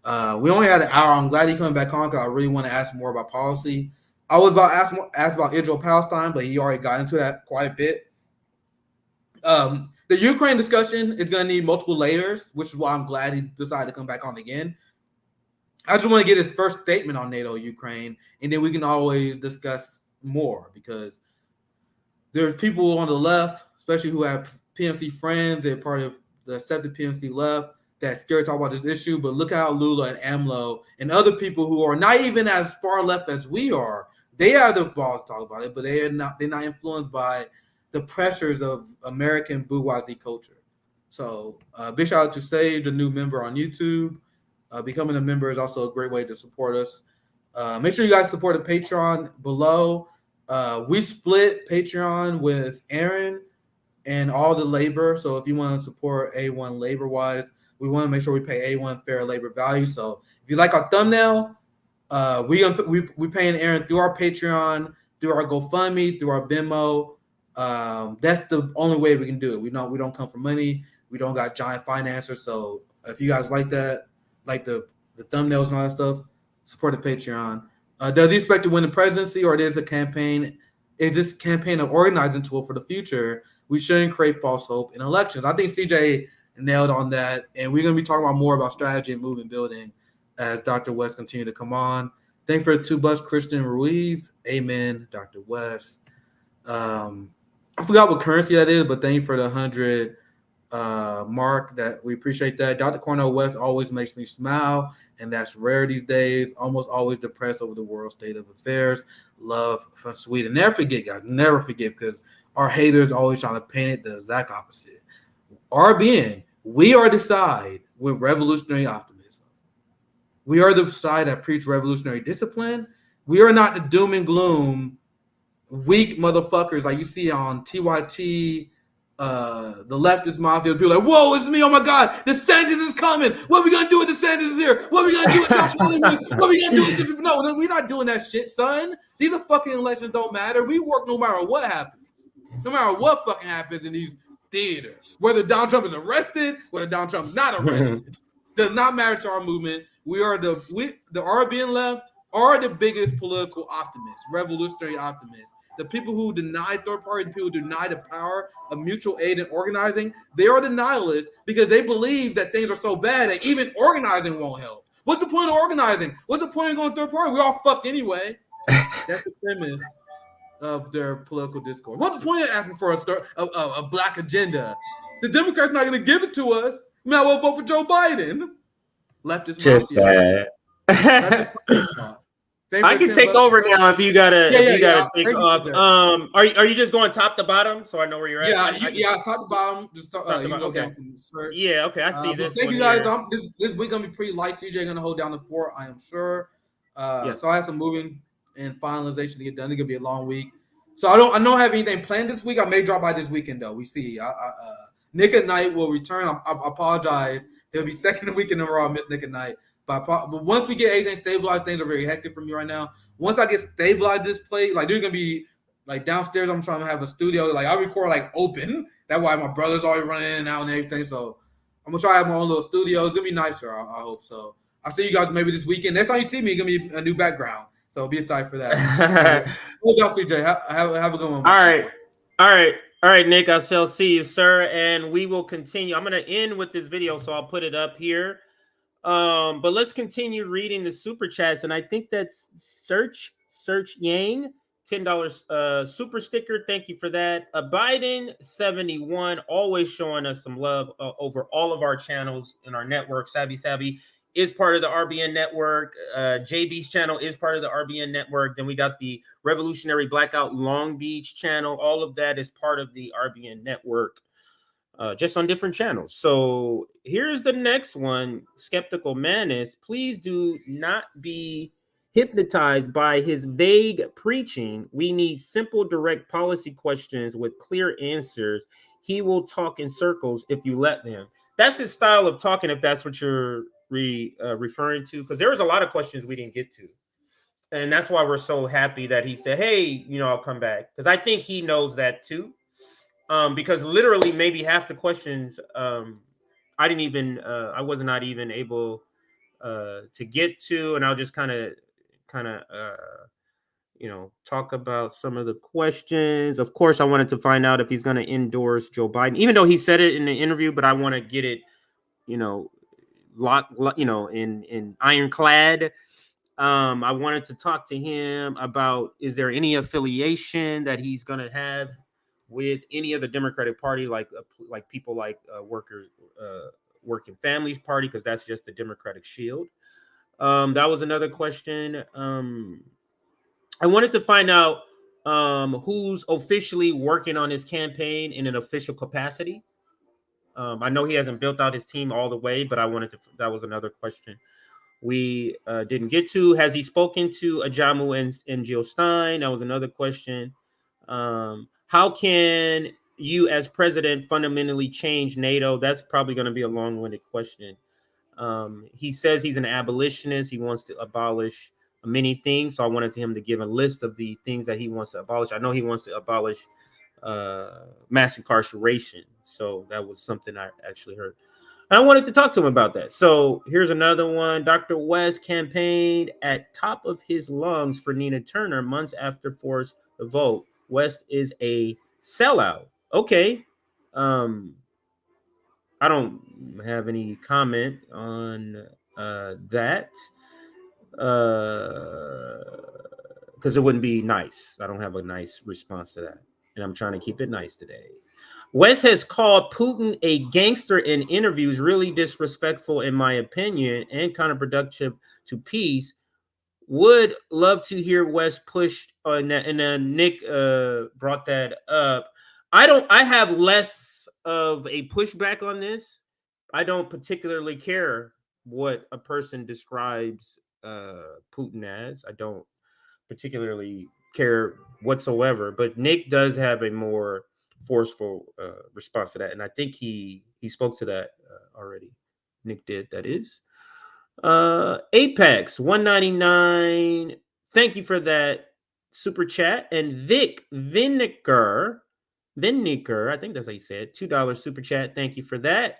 We only had an hour. I'm glad he's coming back on because I really want to ask more about policy. I was about to ask about Israel-Palestine, but he already got into that quite a bit. The Ukraine discussion is going to need multiple layers, which is why I'm glad he decided to come back on again. I just want to get his first statement on NATO Ukraine, and then we can always discuss more because there's people on the left, especially who have PMC friends, they're part of the accepted PMC left, that's scared to talk about this issue. But look at how Lula and AMLO and other people who are not even as far left as we are, they have the balls to talk about it, but they're not influenced by the pressures of American bourgeoisie culture. So big shout out to Sage, a new member on YouTube. Becoming a member is also a great way to support us. Make sure you guys support the Patreon below. We split Patreon with Aaron and all the labor. So if you want to support A1 labor-wise, we want to make sure we pay A1 fair labor value. So if you like our thumbnail, we paying Aaron through our Patreon, through our GoFundMe, through our Venmo. That's the only way we can do it. We don't come for money. We don't got giant financiers. So if you guys like that, like the thumbnails and all that stuff, support the Patreon. Does he expect to win the presidency, or is a campaign? Is this campaign an organizing tool for the future? We shouldn't create false hope in elections. I think CJ nailed on that, and we're going to be talking about more about strategy and movement building as Dr. West continue to come on. Thanks for the $2, Christian Ruiz. Amen, Dr. West. I forgot what currency that is, but thank you for the 100 mark. That we appreciate that. Dr. Cornel West always makes me smile, and that's rare these days. Almost always depressed over the world state of affairs. Love from Sweden. Never forget, guys. Never forget, because our haters always trying to paint it the exact opposite. RBN, we are the side with revolutionary optimism. We are the side that preach revolutionary discipline. We are not the doom and gloom, weak motherfuckers like you see on TYT, the leftist mafia. People are like, whoa, it's me, oh my God, DeSantis is coming. What are we going to do with DeSantis is here? What are we going to do with Josh Hawley? What are we going to do with this? No, we're not doing that shit, son. These are fucking elections don't matter. We work no matter what happens. No matter what fucking happens in these theaters. Whether Donald Trump is arrested, whether Donald Trump is not arrested. Does not matter to our movement. We are the RBN left are the biggest political optimists, revolutionary optimists. The people who deny third party, the people who deny the power of mutual aid and organizing, they are the nihilists because they believe that things are so bad that even organizing won't help. What's the point of organizing? What's the point of going third party? We're all fucked anyway. That's the premise of their political discourse. What's the point of asking for a black agenda? The Democrats not going to give it to us. We might well vote for Joe Biden. Leftist Just mafia. I can take over now if you gotta take off. Are you just going top to bottom so I know where you're at? Top to bottom. Just top to bottom. Okay. From search. Yeah, okay. I see this. Thank you guys. This week gonna be pretty light. CJ gonna hold down the fort, I am sure. So I have some moving and finalization to get done. It's gonna be a long week. So I don't have anything planned this week. I may drop by this weekend though. We see. Nick at Night will return. I apologize. It'll be second week in a row I miss Nick at Night. But once we get everything stabilized, things are very hectic for me right now. Once I get stabilized this plate, like there's gonna be like downstairs, I'm trying to have a studio. Like I record like open. That's why my brother's always running in and out and everything. So I'm gonna try to have my own little studio. It's gonna be nicer. I hope so. I'll see you guys maybe this weekend. Next time you see me, it's gonna be a new background. So be excited for that. Hold on, CJ. Have a good one. All right, Nick. I shall see you, sir. And we will continue. I'm gonna end with this video, so I'll put it up here. But let's continue reading the super chats, and I think that's Search Yang. $10 super sticker. Thank you for that. Biden 71, always showing us some love over all of our channels in our network. Savvy is part of the RBN network. JB's channel is part of the RBN network. Then we got the Revolutionary Blackout Long Beach channel. All of that is part of the RBN network, just on different channels. So here's the next one. Skeptical Manus, please do not be hypnotized by his vague preaching. We need simple, direct policy questions with clear answers. He will talk in circles if you let him. That's his style of talking, if that's what you're referring to, because there was a lot of questions we didn't get to. And that's why we're so happy that he said, hey, I'll come back. Because I think he knows that too. Because literally maybe half the questions I was not even able to get to, and I'll just kind of talk about some of the questions. Of course, I wanted to find out if he's going to endorse Joe Biden, even though he said it in the interview, but I want to get it, in ironclad. I wanted to talk to him about, is there any affiliation that he's going to have with any of the Democratic Party, like people like Working Families Party, because that's just the Democratic Shield. That was another question. I wanted to find out who's officially working on his campaign in an official capacity. I know he hasn't built out his team all the way, but that was another question we didn't get to. Has he spoken to Ajamu and Jill Stein? That was another question. How can you as president fundamentally change NATO? That's probably going to be a long-winded question. He says he's an abolitionist. He wants to abolish many things. So I wanted him to give a list of the things that he wants to abolish. I know he wants to abolish mass incarceration. So that was something I actually heard. I wanted to talk to him about that. So here's another one. Dr. West campaigned at top of his lungs for Nina Turner months after forced the vote. West is a sellout. Okay. I don't have any comment on that because it wouldn't be nice. I don't have a nice response to that. And I'm trying to keep it nice today. West has called Putin a gangster in interviews, really disrespectful in my opinion, and counterproductive to peace. Would love to hear West push on that. And then Nick brought that up. I have less of a pushback on this. I don't particularly care what a person describes Putin as. I don't particularly care whatsoever, but Nick does have a more forceful response to that, and I think he spoke to that already. Nick did, that is. Apex 199, thank you for that super chat. And Vic Vinegar, I think that's how you said, $2 super chat, thank you for that.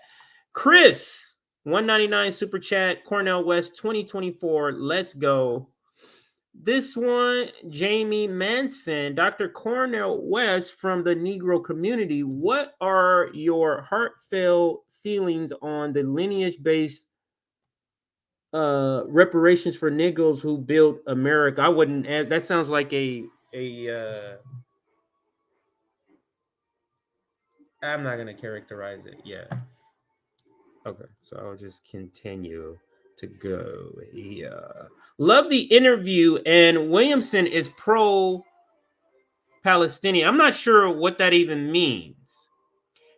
Chris 199 super chat. Cornel West 2024, let's go. This one, Jamie Manson, Dr. Cornel West from the Negro community. What are your heartfelt feelings on the lineage-based reparations for Negroes who built America? I wouldn't add, that sounds like I'm not going to characterize it. Yeah. Okay, so I'll just continue to go here. Love the interview, and Williamson is pro-Palestinian. I'm not sure what that even means,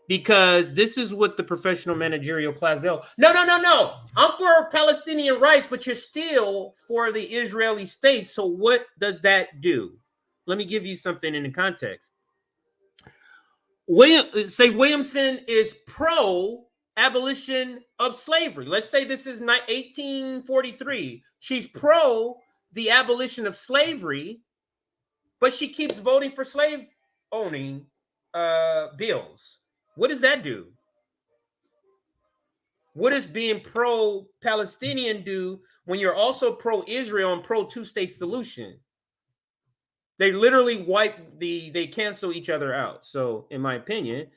because this is what the professional managerial class. No. I'm for Palestinian rights, but you're still for the Israeli state. So what does that do? Let me give you something in the context. Williamson is pro-abolition of slavery. Let's say this is 1843. She's pro the abolition of slavery, but she keeps voting for slave owning bills. What does that do? What does being pro-Palestinian do when you're also pro-Israel and pro-two-state solution? They literally they cancel each other out. So in my opinion,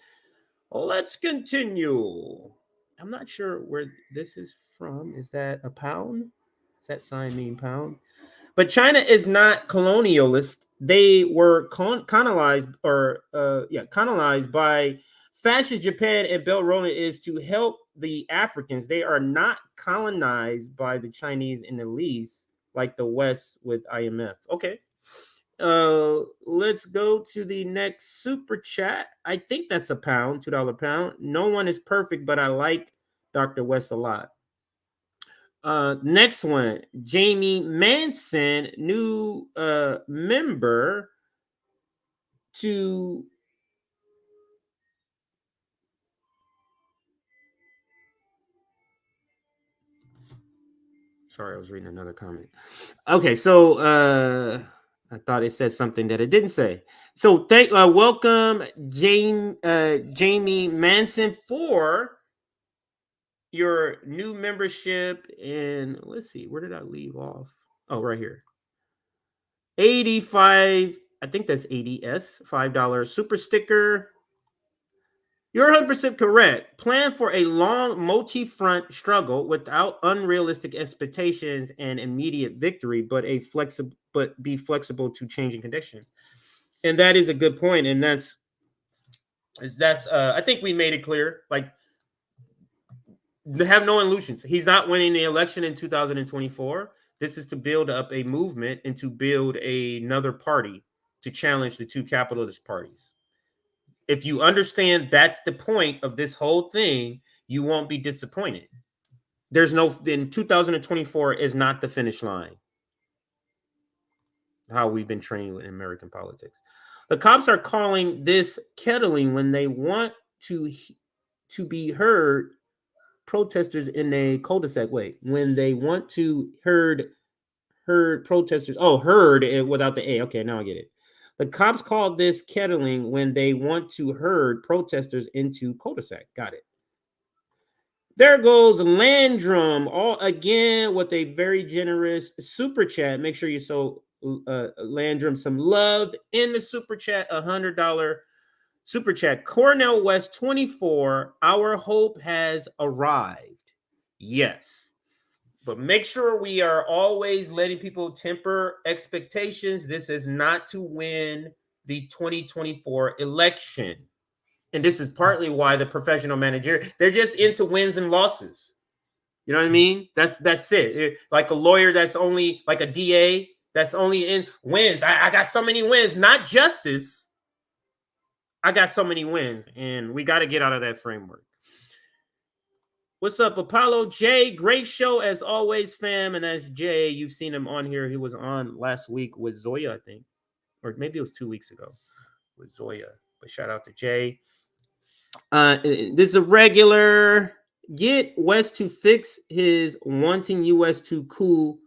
let's continue. I'm not sure where this is from. Is that a pound? Does that sign mean pound? But China is not colonialist they were colonized by fascist Japan, and Belt Roland is to help the Africans. They are not colonized by the Chinese in the least, like the West with IMF. Okay. Let's go to the next super chat. I think that's a pound, $2 pound. No one is perfect, but I like Dr. West a lot. Next one, Jamie Manson, new member to sorry, I was reading another comment. Okay, so I thought it said something that it didn't say. So welcome Jamie Manson for your new membership. And let's see, where did I leave off? Oh, right here. 85, I think that's 80S, $5 super sticker. You're 100% correct. Plan for a long multi-front struggle without unrealistic expectations and immediate victory, but be flexible to changing conditions. And that is a good point. And that's I think we made it clear. Like, they have no illusions. He's not winning the election in 2024. This is to build up a movement and to build another party to challenge the two capitalist parties. If you understand that's the point of this whole thing, you won't be disappointed. In 2024 is not the finish line. How we've been trained in American politics. The cops are calling this kettling when they want to be heard. Protesters in a cul-de-sac. When they want to heard protesters. Oh, heard without the A. Okay, now I get it. The cops call this kettling when they want to herd protesters into cul-de-sac. Got it. There goes Landrum, all again with a very generous super chat. Make sure you show Landrum some love in the super chat. $100 super chat. Cornel West 24. Our hope has arrived. Yes. But make sure we are always letting people temper expectations. This is not to win the 2024 election. And this is partly why the professional manager, they're just into wins and losses. You know what I mean? That's it. Like a lawyer that's only, like a DA that's only in wins. I got so many wins, not justice. I got so many wins. And we got to get out of that framework. What's up, Apollo J? Great show as always, fam. And as Jay, you've seen him on here. He was on last week with Zoya, I think. Or maybe it was 2 weeks ago with Zoya. But shout out to Jay. This is a regular. Get West to fix his wanting U.S. to coup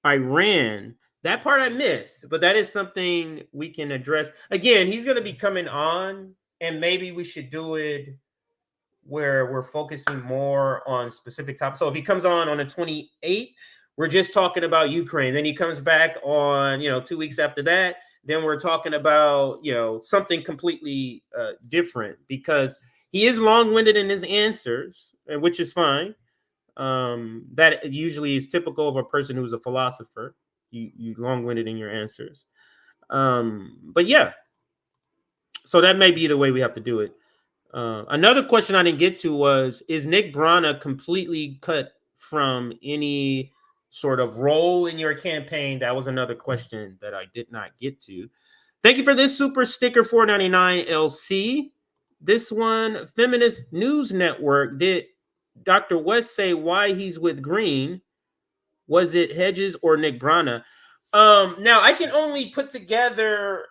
Iran. That part I missed. But that is something we can address. Again, he's going to be coming on. And maybe we should do it where we're focusing more on specific topics. So if he comes on the 28th, we're just talking about Ukraine. Then he comes back on, 2 weeks after that. Then we're talking about, something completely different, because he is long-winded in his answers, which is fine. That usually is typical of a person who's a philosopher. You long-winded in your answers. But yeah, so that may be the way we have to do it. Another question I didn't get to was, is Nick Brana completely cut from any sort of role in your campaign? That was another question that I did not get to. Thank you for this super sticker, $4.99 LC. This one, Feminist News Network. Did Dr. West say why he's with Green? Was it Hedges or Nick Brana? Now I can only put together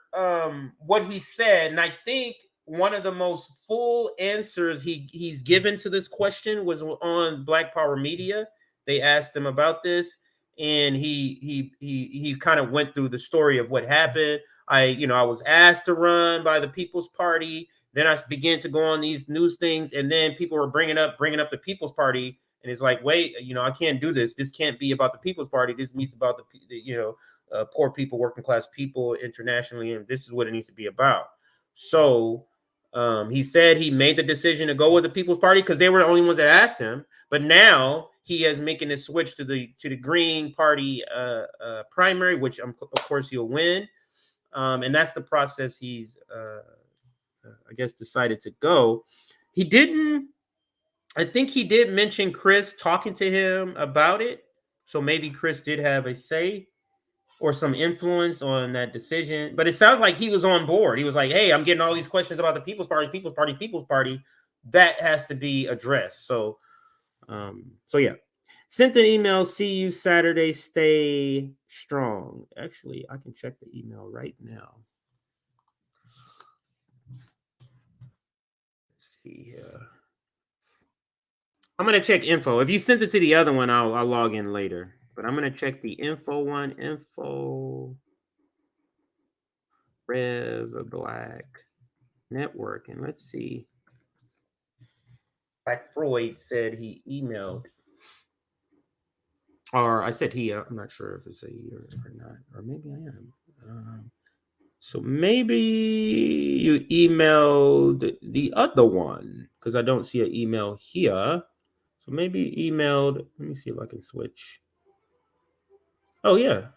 what he said, and I think one of the most full answers he's given to this question was on Black Power Media. They asked him about this, and he kind of went through the story of what happened. I was asked to run by the People's Party. Then I began to go on these news things, and then people were bringing up the People's Party, and it's like, wait, I can't do this. This can't be about the People's Party. This needs about the poor people, working class people internationally, and this is what it needs to be about. So he said he made the decision to go with the People's Party because they were the only ones that asked him. But now he is making this switch to the Green Party primary, which of course he'll win. And that's the process he's, I guess, decided to go. He didn't. I think he did mention Chris talking to him about it. So maybe Chris did have a say or some influence on that decision. But it sounds like he was on board. He was like, hey, I'm getting all these questions about the People's Party, People's Party, People's Party. That has to be addressed. So yeah. Sent an email. See you Saturday. Stay strong. Actually, I can check the email right now. Let's see here. I'm gonna check info. If you sent it to the other one, I'll log in later. But I'm gonna check the info one. Info Rev Black Network, and let's see. Black Freud said he emailed, or I said he. I'm not sure if it's a he or not, or maybe I am. So maybe you emailed the other one because I don't see an email here. So maybe you emailed. Let me see if I can switch. Oh yeah.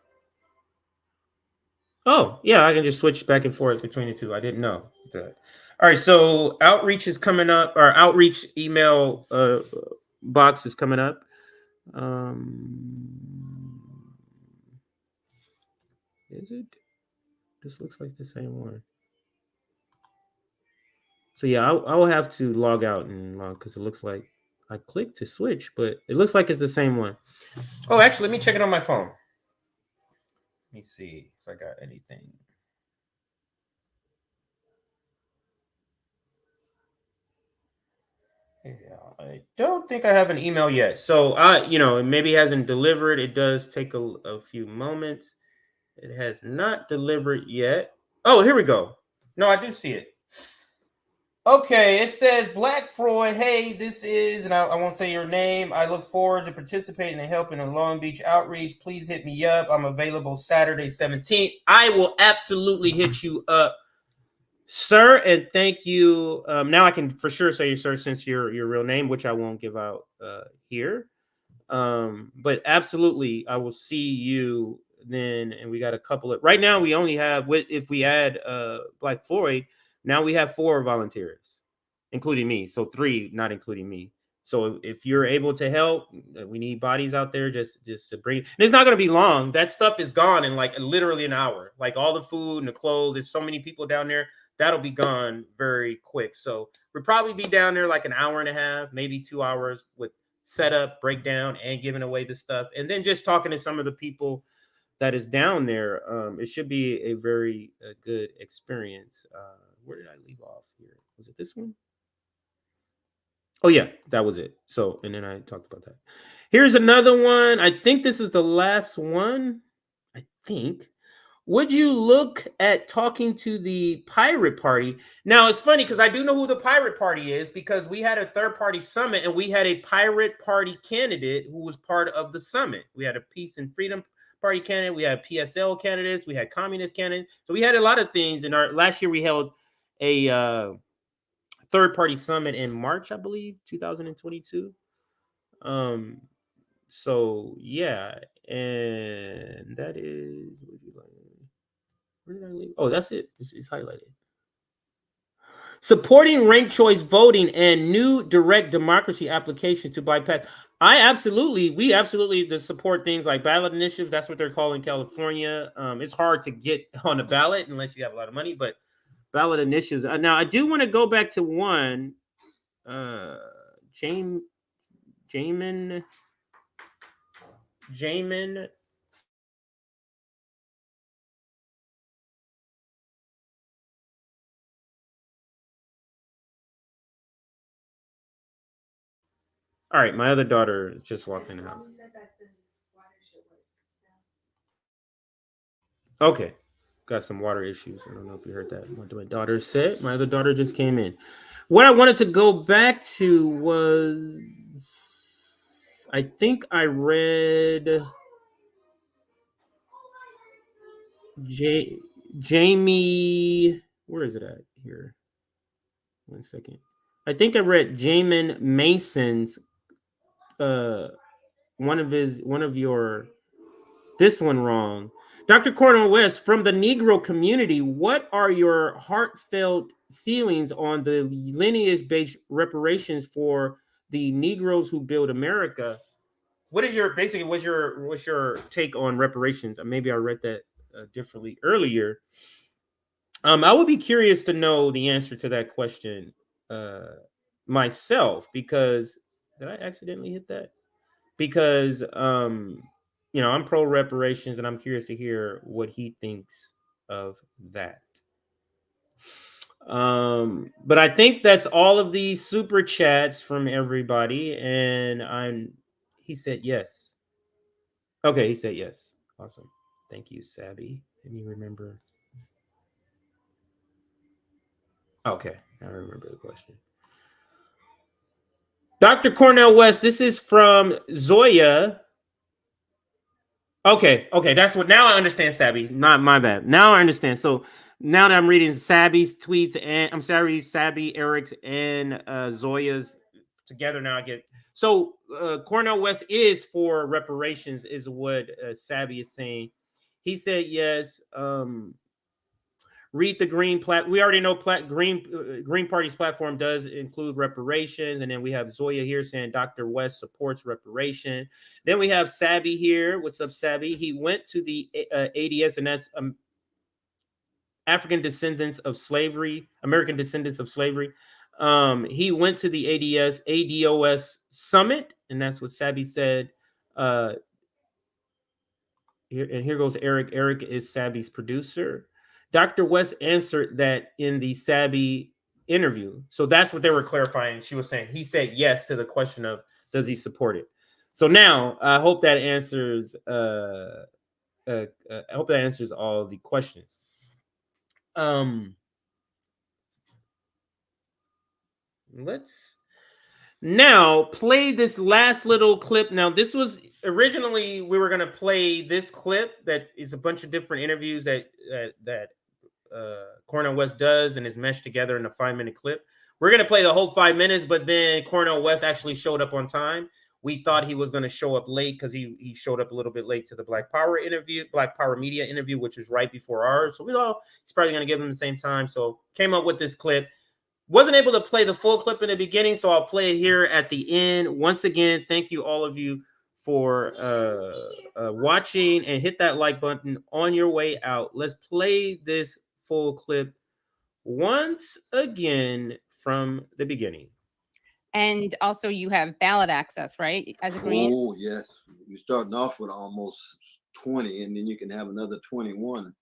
Oh yeah, I can just switch back and forth between the two. I didn't know that. All right, so outreach is coming up. Our outreach email box is coming up. Is it? This looks like the same one. So yeah, I will have to log out and log because it looks like I clicked to switch, but it looks like it's the same one. Oh, actually, let me check it on my phone. Let me see if I got anything. Yeah, I don't think I have an email yet. So it maybe hasn't delivered. It does take a few moments. It has not delivered yet. Oh, here we go. No, I do see it. Okay, it says Black Freud. Hey, this is, and I won't say your name. I look forward to participating and helping in Long Beach outreach. Please hit me up. I'm available Saturday 17th. I will absolutely hit you up, sir, and thank you. Now I can for sure say you, sir, since your real name, which I won't give out here. But absolutely, I will see you then. And we got a couple of right now. We only have if we add Black Floyd. Now we have 4 volunteers, including me. So 3, not including me. So if you're able to help, we need bodies out there just to bring. And it's not going to be long. That stuff is gone in like literally an hour. Like all the food and the clothes. There's so many people down there. That'll be gone very quick. So we'll probably be down there like an hour and a half, maybe 2 hours with setup, breakdown, and giving away the stuff. And then just talking to some of the people that is down there. It should be a very good experience. Where did I leave off here? Was it this one? Oh yeah, that was it. So, and then I talked about that. Here's another one. I think this is the last one. I think. Would you look at talking to the Pirate Party? Now, it's funny because I do know who the Pirate Party is because we had a third-party summit and we had a Pirate Party candidate who was part of the summit. We had a Peace and Freedom Party candidate. We had PSL candidates. We had communist candidates. So we had a lot of things. In our last year, we held a third-party summit in March, I believe, 2022. So yeah, and that is. Where did I leave? Oh, that's it. It's highlighted. Supporting ranked choice voting and new direct democracy applications to bypass. We absolutely support things like ballot initiatives. That's what they're called in California. It's hard to get on a ballot unless you have a lot of money, but ballot initiatives. Now, I do want to go back to one. Jamin. All right, my other daughter just walked in the house. Okay, got some water issues. I don't know if you heard that. What my daughter said. My other daughter just came in. What I wanted to go back to was, I think I read Jamie. Where is it at here? 1 second. I think I read Jamin Mason's one of your this one wrong. Dr. Cornel West, from the Negro community, what are your heartfelt feelings on the lineage-based reparations for the Negroes who built America? What is your basically what's your take on reparations? Maybe I read that differently earlier. I would be curious to know the answer to that question myself, because did I accidentally hit that? Because I'm pro reparations, and I'm curious to hear what he thinks of that. But I think that's all of the super chats from everybody, and he said yes. Okay, he said yes. Awesome. Thank you, Sabby. Let me remember. Okay, I remember the question. Dr. Cornel West, this is from Zoya. Okay, that's what. Now I understand, Sabby. Not my bad. Now I understand. So now that I'm reading Sabby's tweets, and I'm sorry, Sabby, Eric, and Zoya's together, now I get. So Cornel West is for reparations, is what Sabby is saying. He said yes. Read the we already know Green Party's platform does include reparations, and then we have Zoya here saying Dr. West supports reparation. Then we have Sabby here. What's up, Sabby? He went to the ADS, and that's American descendants of slavery. He went to the ADOS summit, and that's what Sabby said. Here goes Eric. Eric is Sabby's producer. Dr. West answered that in the Sabby interview. So that's what they were clarifying. She was saying he said yes to the question of does he support it. So now I hope that answers. I hope that answers all the questions. Let's now play this last little clip. Now, this was originally we were going to play this clip that is a bunch of different interviews that Cornel West does and is meshed together in a 5-minute clip. We're going to play the whole 5 minutes, but then Cornel West actually showed up on time. We thought he was going to show up late because he showed up a little bit late to the Black Power Media interview, which was right before ours. So we thought he's probably going to give him the same time. So came up with this clip. Wasn't able to play the full clip in the beginning, so I'll play it here at the end. Once again, thank you all of you for watching, and hit that like button on your way out. Let's play this full clip once again from the beginning. And also you have ballot access, right? As a Green? Oh, yes. You're starting off with almost 20, and then you can have another 21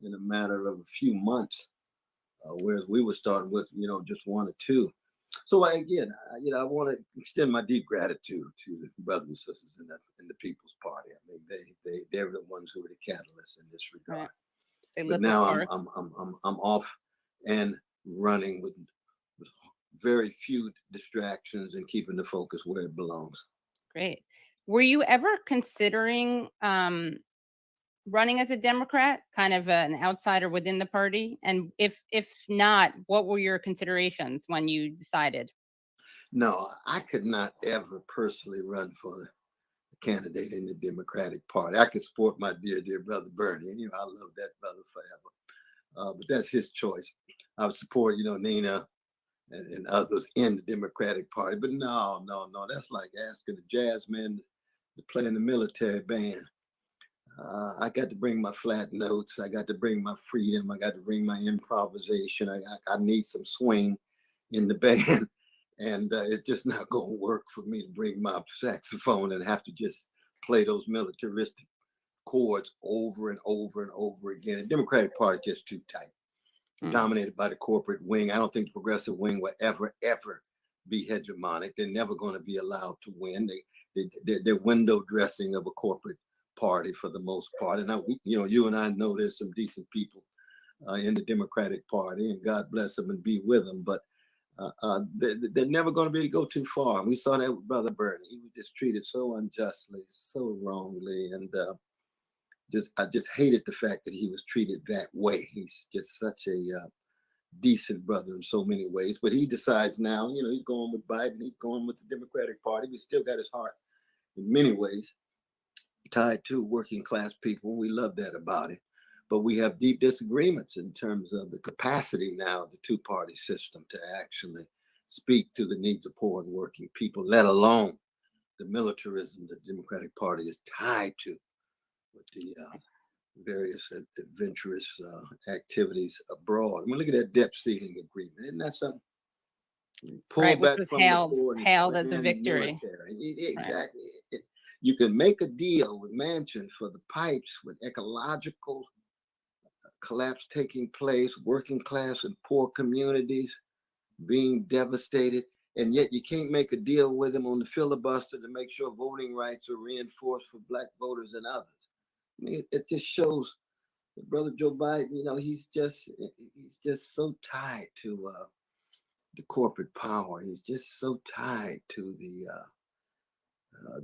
in a matter of a few months. Whereas we were starting with, just 1 or 2. So again, I want to extend my deep gratitude to the brothers and sisters in the People's Party. I mean, they're the ones who are the catalysts in this regard. Right. But now I'm off and running with very few distractions and keeping the focus where it belongs. Great. Were you ever considering running as a Democrat, kind of an outsider within the party? And if not, what were your considerations when you decided? No, I could not ever personally run for a candidate in the Democratic Party. I could support my dear brother Bernie, and I love that brother forever. But that's his choice. I would support, Nina and others in the Democratic Party. But no, that's like asking a jazz man to play in the military band. I got to bring my flat notes. I got to bring my freedom. I got to bring my improvisation. I need some swing in the band. And it's just not going to work for me to bring my saxophone and have to just play those militaristic chords over and over and over again. The Democratic Party is just too tight, dominated by the corporate wing. I don't think the progressive wing will ever be hegemonic. They're never going to be allowed to win. They're window dressing of a corporate party for the most part. And you and I know there's some decent people in the Democratic Party, and God bless them and be with them. But they're never going to be able to go too far. And we saw that with Brother Bernie. He was just treated so unjustly, so wrongly, and I just hated the fact that he was treated that way. He's just such a decent brother in so many ways. But he decides now, he's going with Biden. He's going with the Democratic Party. He still got his heart in many ways tied to working class people. We love that about it. But we have deep disagreements in terms of the capacity now of the two-party system to actually speak to the needs of poor and working people, let alone the militarism the Democratic Party is tied to with the various adventurous activities abroad. I mean, look at that debt ceiling agreement. Isn't that something? Pull Right, which back was from hailed the poor and hailed as a expand victory. military. Right. Exactly. You can make a deal with Manchin for the pipes with ecological collapse taking place, working class and poor communities being devastated, and yet you can't make a deal with him on the filibuster to make sure voting rights are reinforced for Black voters and others. I mean, it just shows that Brother Joe Biden, you know, he's just so tied to the corporate power. He's just so tied to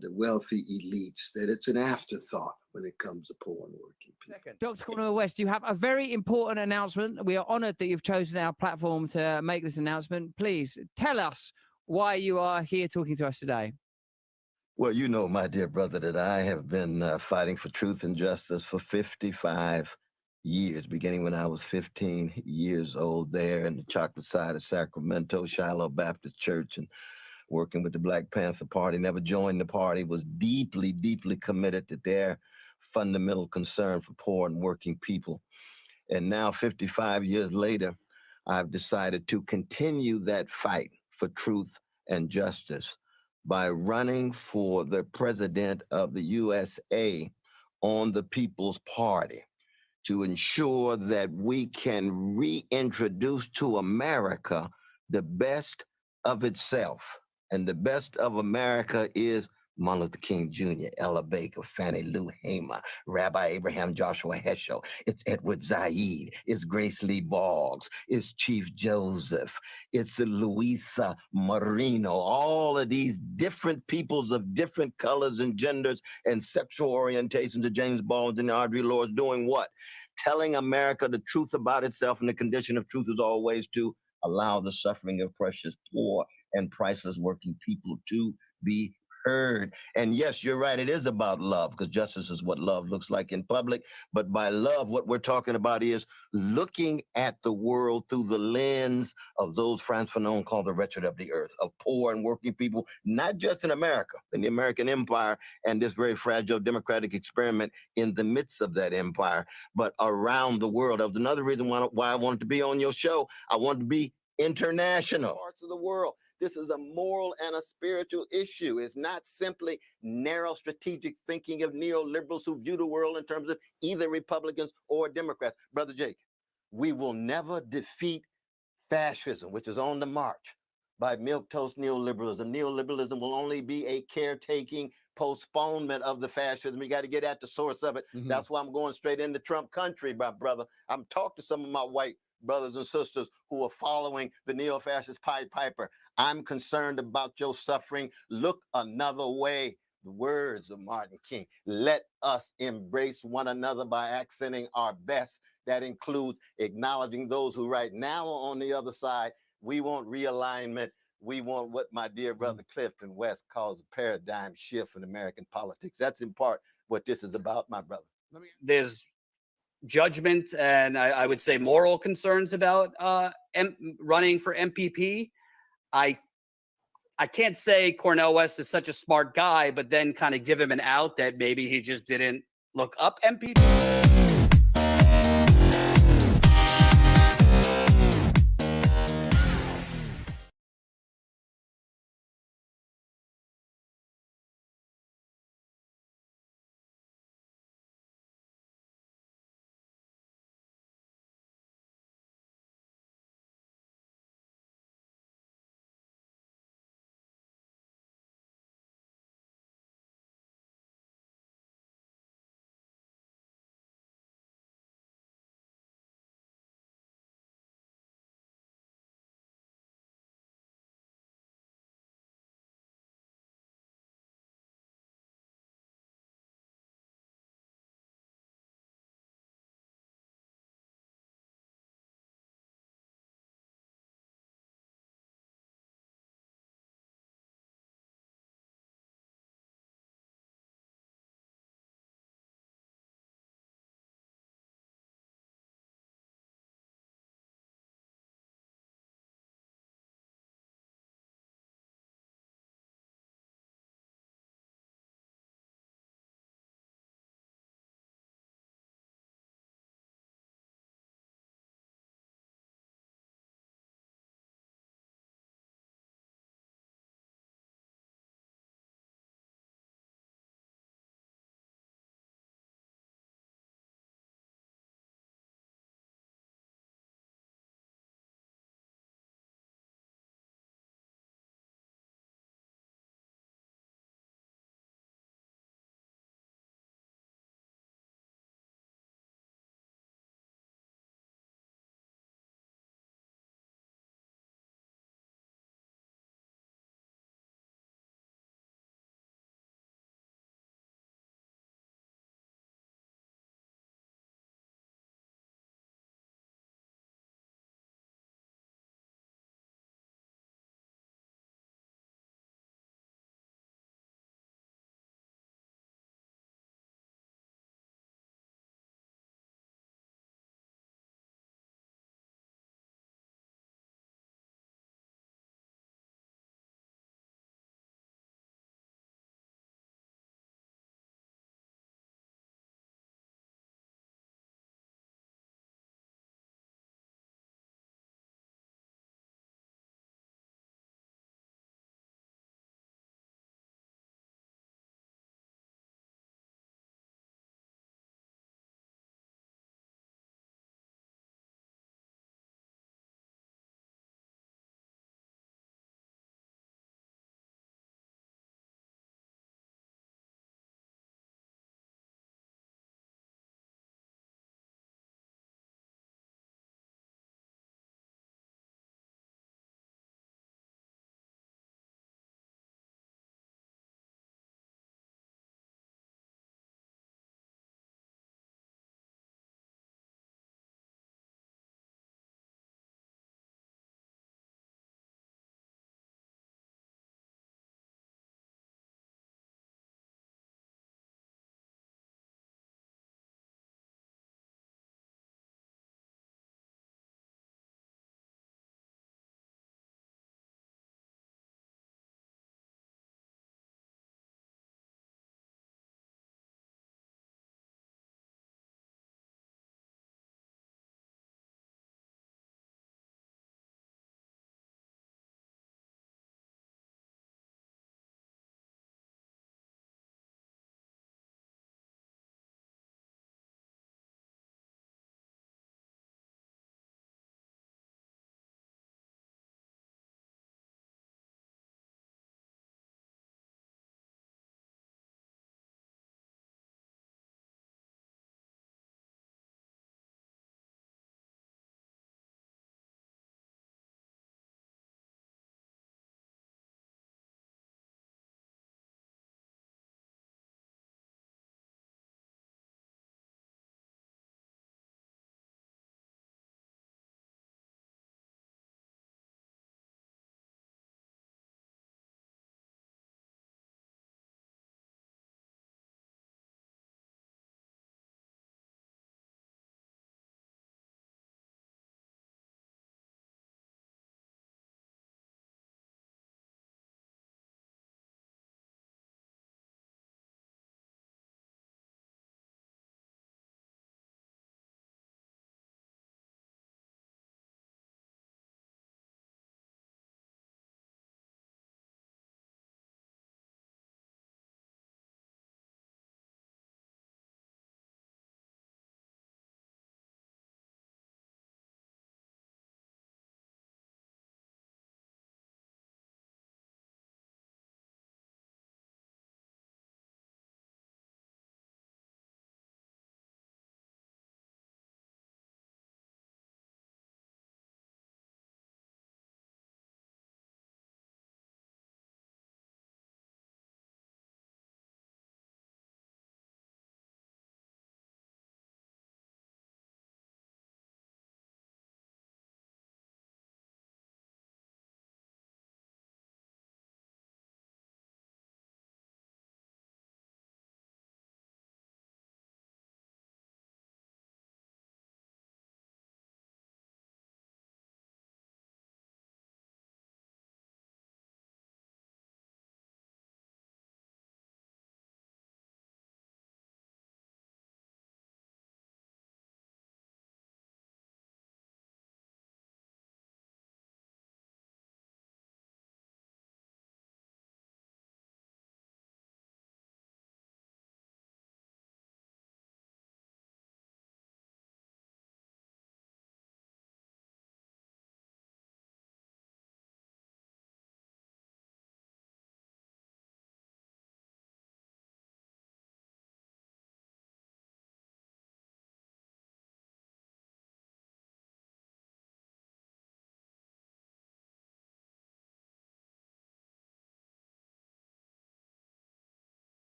the wealthy elites that it's an afterthought when it comes to poor and working people. Dr. Cornel West, you have a very important announcement. We are honored that you've chosen our platform to make this announcement. Please tell us why you are here talking to us today. Well, you know, my dear brother, that I have been fighting for truth and justice for 55 years, beginning when I was 15 years old there in the chocolate side of Sacramento, Shiloh Baptist Church, and working with the Black Panther Party. Never joined the party, was deeply, deeply committed to their fundamental concern for poor and working people. And now, 55 years later, I've decided to continue that fight for truth and justice by running for the president of the USA on the People's Party to ensure that we can reintroduce to America the best of itself. And the best of America is Martin Luther King Jr., Ella Baker, Fannie Lou Hamer, Rabbi Abraham Joshua Heschel. It's Edward Said. It's Grace Lee Boggs. It's Chief Joseph. It's Luisa Marino. All of these different peoples of different colors and genders and sexual orientations to James Baldwin and Audre Lorde doing what? Telling America the truth about itself, and the condition of truth is always to allow the suffering of precious poor and priceless working people to be heard. And yes, you're right, it is about love, because justice is what love looks like in public. But by love, what we're talking about is looking at the world through the lens of those Frantz Fanon called the wretched of the earth, of poor and working people, not just in America, in the American empire and this very fragile democratic experiment in the midst of that empire, but around the world. That was another reason why I wanted to be on your show. I wanted to be international. Parts of the world. This is a moral and a spiritual issue. It's not simply narrow strategic thinking of neoliberals who view the world in terms of either Republicans or Democrats. Brother Jake, we will never defeat fascism, which is on the march, by milquetoast neoliberalism. Neoliberalism will only be a caretaking postponement of the fascism. We got to get at the source of it. That's why I'm going straight into Trump country, my brother. I'm talking to some of my white brothers and sisters who are following the neo-fascist Pied Piper. I'm concerned about your suffering. Look another way. The words of Martin King. Let us embrace one another by accenting our best. That includes acknowledging those who right now are on the other side. We want realignment. We want what my dear brother Clifton West calls a paradigm shift in American politics. That's in part what this is about, my brother. There's judgment and I would say moral concerns about running for MPP. I can't say Cornel West is such a smart guy, but then kind of give him an out that maybe he just didn't look up MPP.